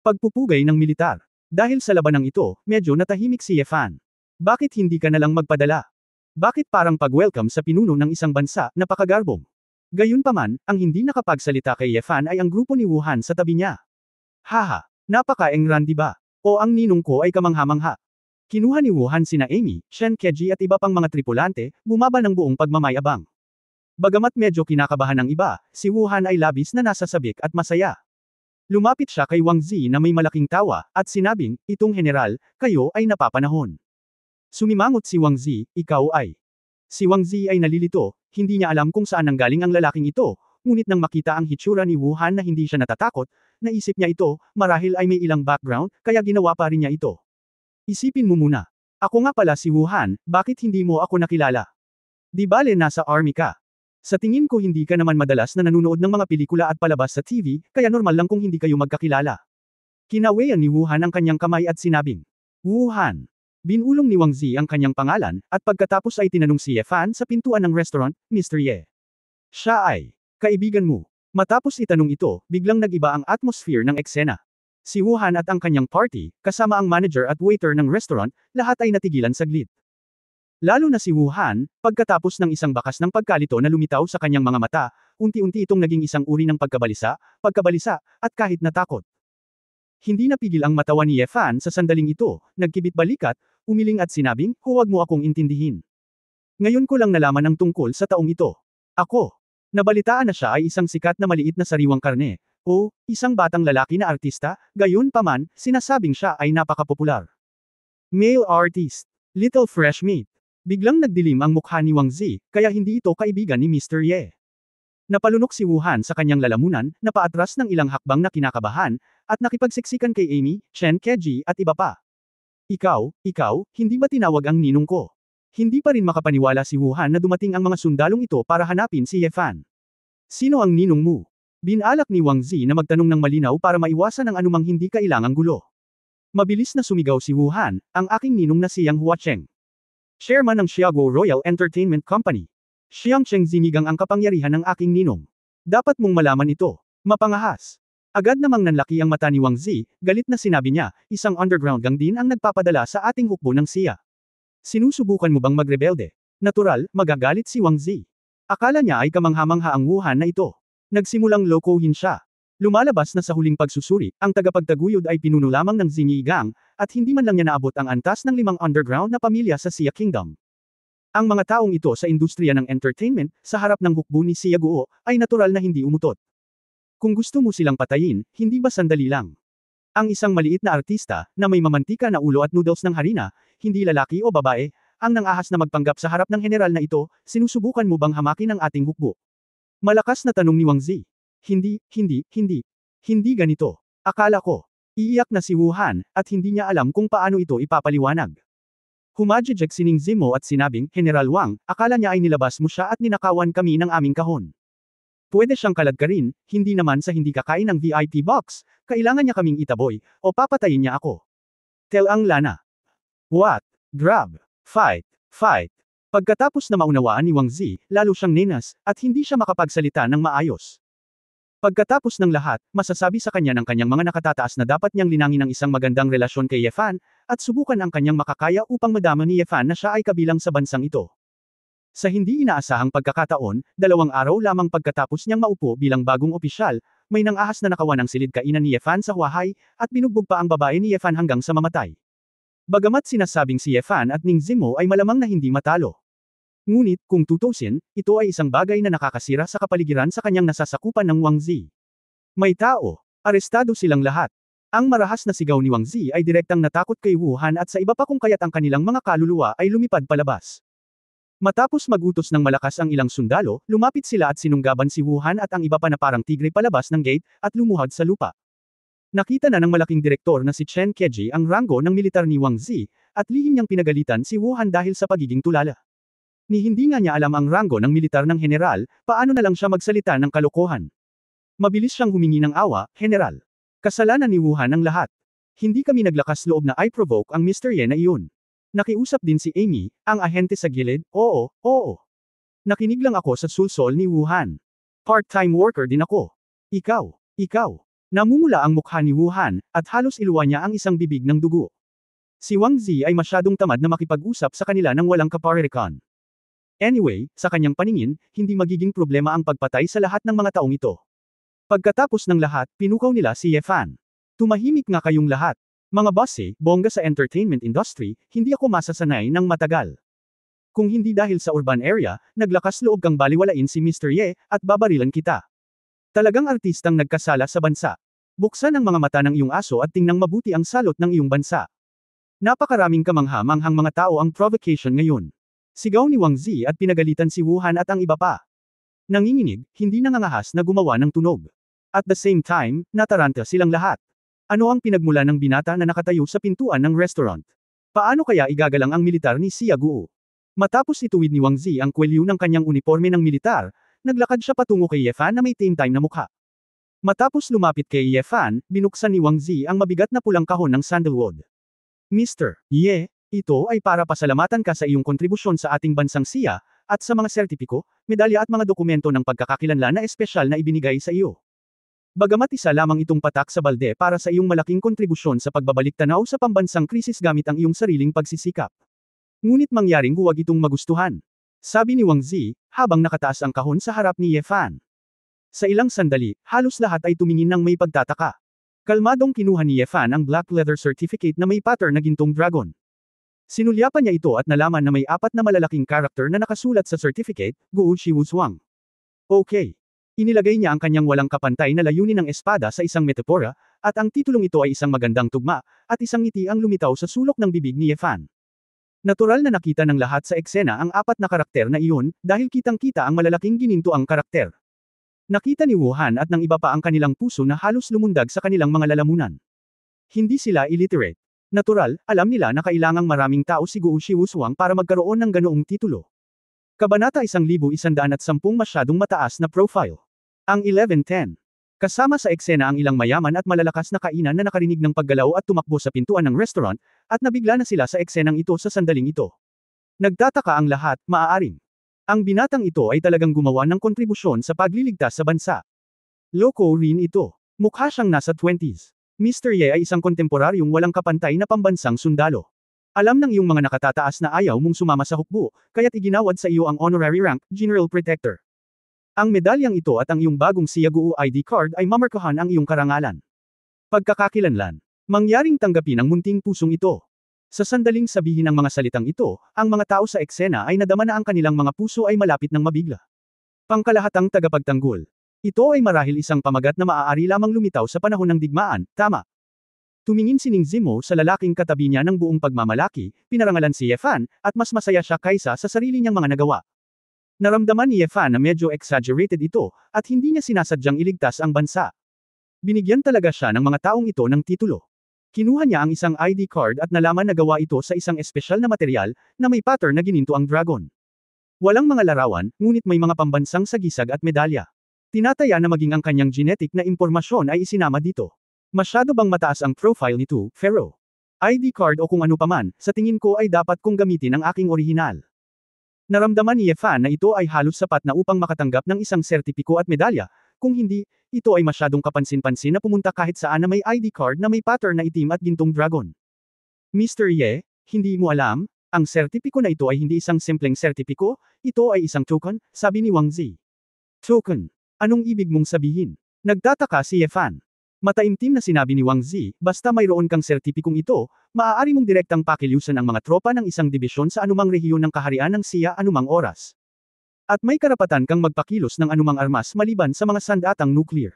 Pagpupugay ng militar. Dahil sa labanang ito, medyo natahimik si Ye Fan. Bakit hindi ka nalang magpadala? Bakit parang pag-welcome sa pinuno ng isang bansa, napakagarbong? Gayunpaman, ang hindi nakapagsalita kay Ye Fan ay ang grupo ni Wuhan sa tabi niya. Haha, napaka-engran diba? O ang ninong ko ay kamangha-mangha. Kinuha ni Wuhan sina Amy, Chen Keji at iba pang mga tripulante, bumaba ng buong pagmamayabang. Bagamat medyo kinakabahan ng iba, si Wuhan ay labis na nasa sabik at masaya. Lumapit siya kay Wang Zi na may malaking tawa, at sinabing, itong general, kayo ay napapanahon. Sumimangot si Wang Zi, ikaw ay. Si Wang Zi ay nalilito, hindi niya alam kung saan nanggaling ang lalaking ito, ngunit nang makita ang hitsura ni Wuhan na hindi siya natatakot, naisip niya ito, marahil ay may ilang background, kaya ginawa pa rin niya ito. Isipin mo muna. Ako nga pala si Wuhan, bakit hindi mo ako nakilala? Di bale nasa army ka. Sa tingin ko hindi ka naman madalas na nanonood ng mga pelikula at palabas sa TV, kaya normal lang kung hindi kayo magkakilala. Kinawayan ni Wuhan ang kanyang kamay at sinabing, Wuhan. Binulong ni Wang Zi ang kanyang pangalan, at pagkatapos ay tinanong si Ye Fan sa pintuan ng restaurant, Mr. Ye. Siya ay, kaibigan mo. Matapos itanong ito, biglang nag-iba ang atmosphere ng eksena. Si Wuhan at ang kanyang party, kasama ang manager at waiter ng restaurant, lahat ay natigilan saglit. Lalo na si Wuhan, pagkatapos ng isang bakas ng pagkalito na lumitaw sa kanyang mga mata, unti-unti itong naging isang uri ng pagkabalisa, at kahit natakot. Hindi napigil ang matawa ni Ye Fan sa sandaling ito, nagkibit balikat, umiling at sinabing, huwag mo akong intindihin. Ngayon ko lang nalaman ang tungkol sa taong ito. Ako. Nabalitaan na siya ay isang sikat na maliit na sariwang karne, o, isang batang lalaki na artista, gayon paman, sinasabing siya ay napakapopular. Male artist. Little fresh meat. Biglang nagdilim ang mukha ni Wang Zi, kaya hindi ito kaibigan ni Mr. Ye. Napalunok si Wuhan sa kanyang lalamunan, napaatras ng ilang hakbang na kinakabahan, at nakipagsiksikan kay Amy, Chen Keji at iba pa. Ikaw, hindi ba tinawag ang ninong ko? Hindi pa rin makapaniwala si Wuhan na dumating ang mga sundalong ito para hanapin si Ye Fan. Sino ang ninong mo? Binalak ni Wang Zi na magtanong ng malinaw para maiwasan ang anumang hindi kailangang gulo. Mabilis na sumigaw si Wuhan, ang aking ninong na siyang Huacheng. Chairman ng Xiaoguo Royal Entertainment Company. Xiang Cheng Zinigang ang kapangyarihan ng aking ninong. Dapat mong malaman ito. Mapangahas. Agad namang nanlaki ang mata ni Wang Zi, galit na sinabi niya, isang underground gang din ang nagpapadala sa ating hukbo ng siya. Sinusubukan mo bang magrebelde? Natural, magagalit si Wang Zi. Akala niya ay kamangha-mangha ang Wuhan na ito. Nagsimulang lokohin siya. Lumalabas na sa huling pagsusuri, ang tagapagtaguyod ay pinuno lamang ng Xingyi Gang, at hindi man lang niya naabot ang antas ng 5 underground na pamilya sa Xia Kingdom. Ang mga taong ito sa industriya ng entertainment, sa harap ng hukbo ni Xia Guo, ay natural na hindi umutot. Kung gusto mo silang patayin, hindi ba sandali lang? Ang isang maliit na artista, na may mamantika na ulo at noodles ng harina, hindi lalaki o babae, ang nangahas na magpanggap sa harap ng general na ito, sinusubukan mo bang hamakin ang ating hukbo? Malakas na tanong ni Wang Zi. Hindi ganito. Akala ko. Iiyak na si Wu Han, at hindi niya alam kung paano ito ipapaliwanag. Humajijek si Ning Zimo at sinabing, General Wang, akala niya ay nilabas mo siya at ninakawan kami ng aming kahon. Pwede siyang kaladkarin, hindi naman sa hindi kakain ng VIP box, kailangan niya kaming itaboy, o papatayin niya ako. Tell ang Lana. What? Grab. Fight. Pagkatapos na maunawaan ni Wang Zi, lalo siyang nenas, at hindi siya makapagsalita ng maayos. Pagkatapos ng lahat, masasabi sa kanya ng kanyang mga nakatataas na dapat niyang linangin ang isang magandang relasyon kay Ye Fan, at subukan ang kanyang makakaya upang madama ni Ye Fan na siya ay kabilang sa bansang ito. Sa hindi inaasahang pagkakataon, 2 araw lamang pagkatapos niyang maupo bilang bagong opisyal, may nangahas na nakawan ng silid kainan ni Ye Fan sa Huahay, at binugbog pa ang babae ni Ye Fan hanggang sa mamatay. Bagamat sinasabing si Ye Fan at Ning Zimo ay malamang na hindi matalo. Ngunit, kung tutusin, ito ay isang bagay na nakakasira sa kapaligiran sa kanyang nasasakupan ng Wang Zi. May tao. Arestado silang lahat. Ang marahas na sigaw ni Wang Zi ay direktang natakot kay Wu Han at sa iba pa kung kaya't ang kanilang mga kaluluwa ay lumipad palabas. Matapos magutos ng malakas ang ilang sundalo, lumapit sila at sinunggaban si Wu Han at ang iba pa na parang tigre palabas ng gate, at lumuhad sa lupa. Nakita na ng malaking direktor na si Chen Keji ang ranggo ng militar ni Wang Zi, at lihim niyang pinagalitan si Wu Han dahil sa pagiging tulala. Ni hindi nga niya alam ang ranggo ng militar ng general, paano na lang siya magsalita ng kalokohan. Mabilis siyang humingi ng awa, General. Kasalanan ni Wu Han ang lahat. Hindi kami naglakas loob na i-provoke ang Mr. Ye na iyon. Nakiusap din si Amy, ang ahente sa gilid, oo. Nakinig lang ako sa sulsol ni Wu Han. Part-time worker din ako. Ikaw. Namumula ang mukha ni Wu Han, at halos iluwa niya ang isang bibig ng dugo. Si Wang Zi ay masyadong tamad na makipag-usap sa kanila ng walang kaparirikan. Anyway, sa kanyang paningin, hindi magiging problema ang pagpatay sa lahat ng mga taong ito. Pagkatapos ng lahat, pinukaw nila si Ye Fan. Tumahimik nga kayong lahat. Mga bosse, bongga sa entertainment industry, hindi ako masasanay ng matagal. Kung hindi dahil sa urban area, naglakas loob kang baliwalain si Mr. Ye, at babarilan kita. Talagang artistang nagkasala sa bansa. Buksan ang mga mata ng iyong aso at tingnang mabuti ang salot ng iyong bansa. Napakaraming kamangha-manghang mga tao ang provocation ngayon. Sigaw ni Wang Zi at pinagalitan si Wu Han at ang iba pa. Nanginginig, hindi nangangahas na gumawa ng tunog. At the same time, nataranta silang lahat. Ano ang pinagmula ng binata na nakatayo sa pintuan ng restaurant? Paano kaya igagalang ang militar ni Xia Guo? Matapos ituwid ni Wang Zi ang kwelyo ng kanyang uniforme ng militar, naglakad siya patungo kay Ye Fan na may time na mukha. Matapos lumapit kay Ye Fan, binuksan ni Wang Zi ang mabigat na pulang kahon ng sandalwood. Mr. Ye, ito ay para pasalamatan ka sa iyong kontribusyon sa ating bansang Xia, at sa mga sertipiko, medalya at mga dokumento ng pagkakakilanlan na espesyal na ibinigay sa iyo. Bagamat isa lamang itong patak sa balde para sa iyong malaking kontribusyon sa pagbabalik tanaw sa pambansang krisis gamit ang iyong sariling pagsisikap. Ngunit mangyaring huwag itong magustuhan. Sabi ni Wang Zi, habang nakataas ang kahon sa harap ni Ye Fan. Sa ilang sandali, halos lahat ay tumingin ng may pagtataka. Kalmadong kinuha ni Ye Fan ang black leather certificate na may pattern na gintong dragon. Sinulyapan niya ito at nalaman na may 4 na malalaking karakter na nakasulat sa certificate, Guo Shiwuzhuang. Okay. Inilagay niya ang kanyang walang kapantay na layunin ng espada sa isang metapora, at ang titulong ito ay isang magandang tugma, at isang ngiti ang lumitaw sa sulok ng bibig ni Ye Fan. Natural na nakita ng lahat sa eksena ang 4 na karakter na iyon, dahil kitang-kita ang malalaking gininto ang karakter. Nakita ni Wu Han at ng iba pa ang kanilang puso na halos lumundag sa kanilang mga lalamunan. Hindi sila illiterate. Natural, alam nila na kailangang maraming tao si Guo Shiwuzhuang para magkaroon ng ganoong titulo. Kabanata 1110 masyadong mataas na profile. Ang 1110. Kasama sa eksena ang ilang mayaman at malalakas na kainan na nakarinig ng paggalaw at tumakbo sa pintuan ng restaurant, at nabigla na sila sa eksenang ito sa sandaling ito. Nagtataka ang lahat, maaaring. Ang binatang ito ay talagang gumawa ng kontribusyon sa pagliligtas sa bansa. Loko rin ito. Mukha siyang nasa 20s. Mr. Ye ay isang kontemporaryong walang kapantay na pambansang sundalo. Alam ng iyong mga nakatataas na ayaw mong sumama sa hukbo, kaya't iginawad sa iyo ang honorary rank, General Protector. Ang medalyang ito at ang iyong bagong Xia Guo ID card ay mamarkahan ang iyong karangalan. Pagkakakilanlan. Mangyaring tanggapin ang munting pusong ito. Sa sandaling sabihin ang mga salitang ito, ang mga tao sa eksena ay nadama na ang kanilang mga puso ay malapit ng mabigla. Pangkalahatang tagapagtanggol. Ito ay marahil isang pamagat na maaari lamang lumitaw sa panahon ng digmaan, tama. Tumingin si Ning Zimo sa lalaking katabi niya ng buong pagmamalaki, pinarangalan si Ye Fan, at mas masaya siya kaysa sa sarili niyang mga nagawa. Naramdaman ni Ye Fan na medyo exaggerated ito, at hindi niya sinasadyang iligtas ang bansa. Binigyan talaga siya ng mga taong ito ng titulo. Kinuha niya ang isang ID card at nalaman na gawa ito sa isang espesyal na material, na may pattern na gininto ang dragon. Walang mga larawan, ngunit may mga pambansang sagisag at medalya. Tinataya na maging ang kanyang genetic na impormasyon ay isinama dito. Masyado bang mataas ang profile nito, Pharaoh? ID card o kung ano paman, sa tingin ko ay dapat kong gamitin ang aking orihinal. Naramdaman ni Ye Fan na ito ay halos sapat na upang makatanggap ng isang sertipiko at medalya, kung hindi, ito ay masyadong kapansin-pansin na pumunta kahit saan na may ID card na may pattern na itim at gintong dragon. Mr. Ye, hindi mo alam, ang sertipiko na ito ay hindi isang simpleng sertipiko, ito ay isang token, sabi ni Wang Zi. Token? Anong ibig mong sabihin? Nagtataka si Ye Fan. Mataimtim na sinabi ni Wang Zi, basta mayroon kang sertipikong ito, maaari mong direktang pakilusan ang mga tropa ng isang dibisyon sa anumang rehiyon ng kaharian ng Xia anumang oras. At may karapatan kang magpakilos ng anumang armas maliban sa mga sandatang nuclear.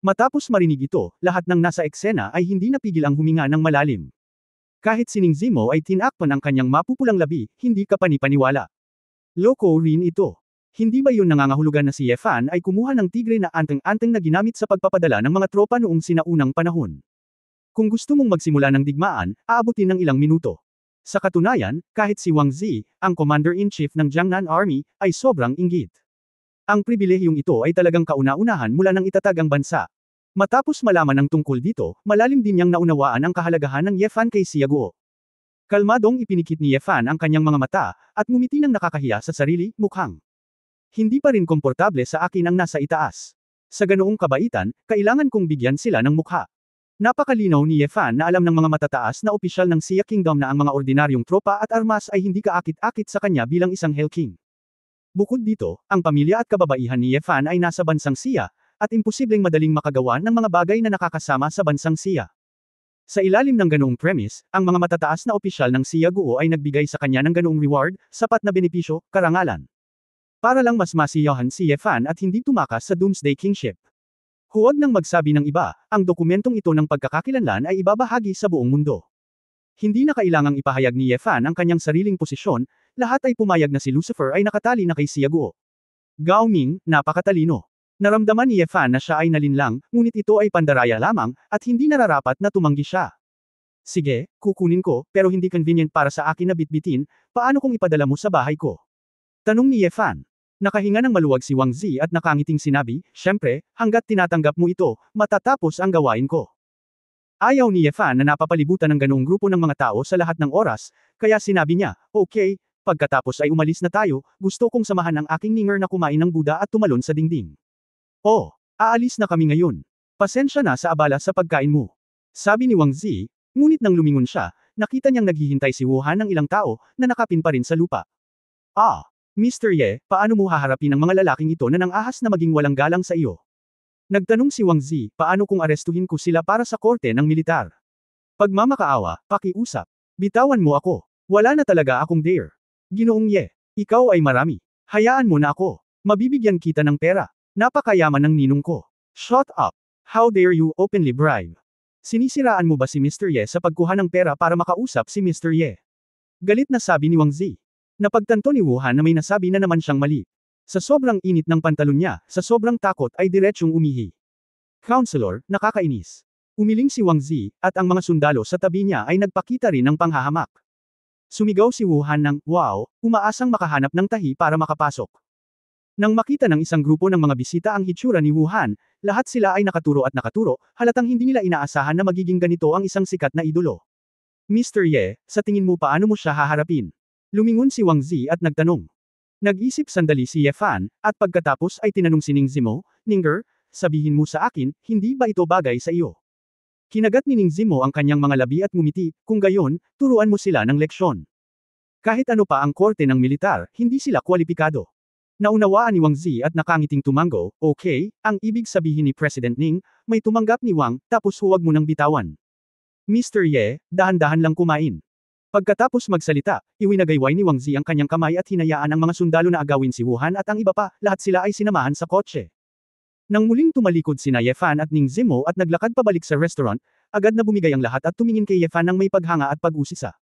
Matapos marinig ito, lahat ng nasa eksena ay hindi napigil ang huminga ng malalim. Kahit si Ning Zimo ay tinakpan ang kanyang mapupulang labi, hindi ka panipaniwala. Loko rin ito. Hindi ba yun nangangahulugan na si Ye Fan ay kumuha ng tigre na anteng-anteng na ginamit sa pagpapadala ng mga tropa noong sinaunang panahon? Kung gusto mong magsimula ng digmaan, aabutin ng ilang minuto. Sa katunayan, kahit si Wang Zi, ang Commander-in-Chief ng Jiangnan Army, ay sobrang inggit. Ang pribilehiyong ito ay talagang kauna-unahan mula nang itatag ang bansa. Matapos malaman ng tungkol dito, malalim din niyang naunawaan ang kahalagahan ng Ye Fan kay Xia Guo. Kalmadong ipinikit ni Ye Fan ang kanyang mga mata, at ngumiti ng nakakahiya sa sarili, mukhang hindi pa rin komportable sa akin ang nasa itaas. Sa ganoong kabaitan, kailangan kong bigyan sila ng mukha. Napakalinaw ni Ye Fan na alam ng mga matataas na opisyal ng Xia Kingdom na ang mga ordinaryong tropa at armas ay hindi kaakit-akit sa kanya bilang isang Hell King. Bukod dito, ang pamilya at kababaihan ni Ye Fan ay nasa bansang Xia, at imposibleng madaling makagawa ng mga bagay na nakakasama sa bansang Xia. Sa ilalim ng ganoong premise, ang mga matataas na opisyal ng Xia Guo ay nagbigay sa kanya ng ganoong reward, sapat na benepisyo, karangalan. Para lang mas masiyahan si Ye Fan at hindi tumakas sa Doomsday Kingship. Huwag nang magsabi ng iba, ang dokumentong ito ng pagkakakilanlan ay ibabahagi sa buong mundo. Hindi na kailangang ipahayag ni Ye Fan ang kanyang sariling posisyon, lahat ay pumayag na si Lucifer ay nakatali na kay Xia Guo. Gao Ming, napakatalino. Naramdaman ni Ye Fan na siya ay nalinlang, ngunit ito ay pandaraya lamang, at hindi nararapat na tumanggi siya. Sige, kukunin ko, pero hindi convenient para sa akin na bitbitin, paano kung ipadala mo sa bahay ko? Tanong ni Ye Fan. Nakahinga ng maluwag si Wang Zi at nakangiting sinabi, syempre, hanggat tinatanggap mo ito, matatapos ang gawain ko. Ayaw ni Ye Fan na napapalibutan ng ganoong grupo ng mga tao sa lahat ng oras, kaya sinabi niya, okay, pagkatapos ay umalis na tayo, gusto kong samahan ang aking ninger na kumain ng Buddha at tumalon sa dingding. Oh, aalis na kami ngayon. Pasensya na sa abala sa pagkain mo. Sabi ni Wang Zi, ngunit nang lumingon siya, nakita niyang naghihintay si Wuhan ng ilang tao, na nakapin pa rin sa lupa. Ah! Mr. Ye, paano mo haharapin ang mga lalaking ito na nang-ahas na maging walang galang sa iyo? Nagtanong si Wang Zi, paano kung arestuhin ko sila para sa korte ng militar? Pagmamakaawa, pakiusap. Bitawan mo ako. Wala na talaga akong dare. Ginoong Ye, ikaw ay marami. Hayaan mo na ako. Mabibigyan kita ng pera. Napakayaman ng ninong ko. Shut up. How dare you openly bribe? Sinisiraan mo ba si Mr. Ye sa pagkuha ng pera para makausap si Mr. Ye? Galit na sabi ni Wang Zi. Napagtanto ni Wuhan na may nasabi na naman siyang mali. Sa sobrang init ng pantalon niya, sa sobrang takot ay diretsyong umihi. Counselor, nakakainis. Umiling si Wang Zi, at ang mga sundalo sa tabi niya ay nagpakita rin ng panghahamak. Sumigaw si Wuhan ng, wow, umaasang makahanap ng tahi para makapasok. Nang makita ng isang grupo ng mga bisita ang hitsura ni Wuhan, lahat sila ay nakaturo at nakaturo, halatang hindi nila inaasahan na magiging ganito ang isang sikat na idolo. Mr. Ye, sa tingin mo paano mo siya haharapin? Lumingon si Wang Zi at nagtanong. Nag-isip sandali si Ye Fan, at pagkatapos ay tinanong si Ning Zimo, Ninger, sabihin mo sa akin, hindi ba ito bagay sa iyo? Kinagat ni Ning Zimo ang kanyang mga labi at ngumiti, kung gayon, turuan mo sila ng leksyon. Kahit ano pa ang korte ng militar, hindi sila kwalipikado. Naunawaan ni Wang Zi at nakangiting tumango, okay, ang ibig sabihin ni President Ning, may tumanggap ni Wang, tapos huwag mo nang bitawan. Mr. Ye, dahan-dahan lang kumain. Pagkatapos magsalita, iwinagayway ni Wang Zi ang kanyang kamay at hinayaan ang mga sundalo na agawin si Wuhan at ang iba pa, lahat sila ay sinamahan sa kotse. Nang muling tumalikod sina Yefan at Ning Zimo at naglakad pabalik sa restaurant, agad na bumigay ang lahat at tumingin kay Yefan ng may paghanga at pag-usisa.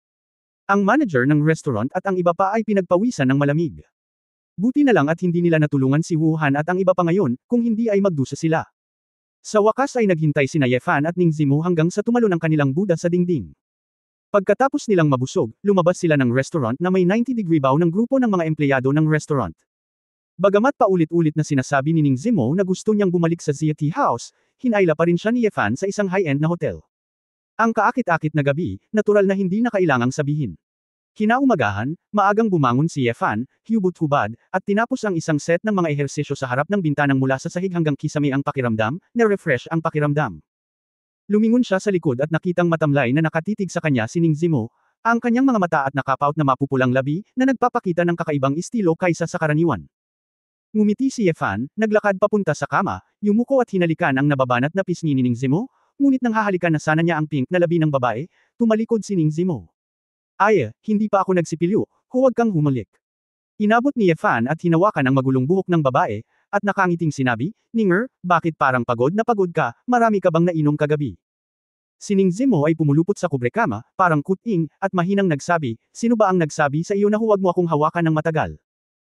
Ang manager ng restaurant at ang iba pa ay pinagpawisan ng malamig. Buti na lang at hindi nila natulungan si Wuhan at ang iba pa ngayon, kung hindi ay magdusa sila. Sa wakas ay naghintay sina Yefan at Ning Zimo hanggang sa tumalo ng kanilang Buddha sa dingding. Pagkatapos nilang mabusog, lumabas sila ng restaurant na may 90-degree bow ng grupo ng mga empleyado ng restaurant. Bagamat paulit-ulit na sinasabi ni Ning Zimo na gusto niyang bumalik sa Zia Tea House, hinayla pa rin siya ni Yefan sa isang high-end na hotel. Ang kaakit-akit na gabi, natural na hindi na kailangang sabihin. Kinaumagahan, maagang bumangon si Yefan, hubot-hubad, at tinapos ang isang set ng mga ehersisyo sa harap ng bintanang mula sa sahig hanggang kisame ang pakiramdam, na-refresh ang pakiramdam. Lumingon siya sa likod at nakitang matamlay na nakatitig sa kanya si Ning Zimo, ang kanyang mga mata at nakapaut na mapupulang labi, na nagpapakita ng kakaibang estilo kaysa sa karaniwan. Ngumiti si Yefan, naglakad papunta sa kama, yumuko at hinalikan ang nababanat na pisngi ni Ning Zimo, ngunit nang hahalikan na sana niya ang pink na labi ng babae, tumalikod si Ning Zimo. Ay, hindi pa ako nagsipilyo, huwag kang humalik. Inabot ni Yefan at hinawakan ang magulong buhok ng babae, at nakangiting sinabi, Ninger, bakit parang pagod na pagod ka, marami ka bang nainom kagabi? Si Ning Zimo ay pumulupot sa kubrekama, parang kuting, at mahinang nagsabi, sino ba ang nagsabi sa iyo na huwag mo akong hawakan ng matagal?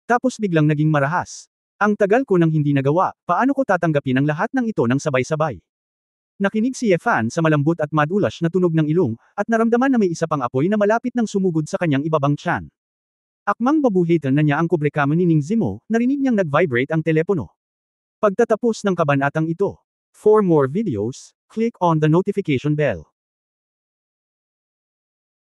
Tapos biglang naging marahas. Ang tagal ko nang hindi nagawa, paano ko tatanggapin ang lahat ng ito ng sabay-sabay? Nakinig si Yefan sa malambot at madulas na tunog ng ilong, at naramdaman na may isa pang apoy na malapit nang sumugod sa kanyang ibabang tiyan. Akmang babuhitan na niya ang kubrekama ni Ning Zimo, narinig niyang nag-vibrate ang telepono. Pagtatapos ng kabanatang ito. For more videos, click on the notification bell.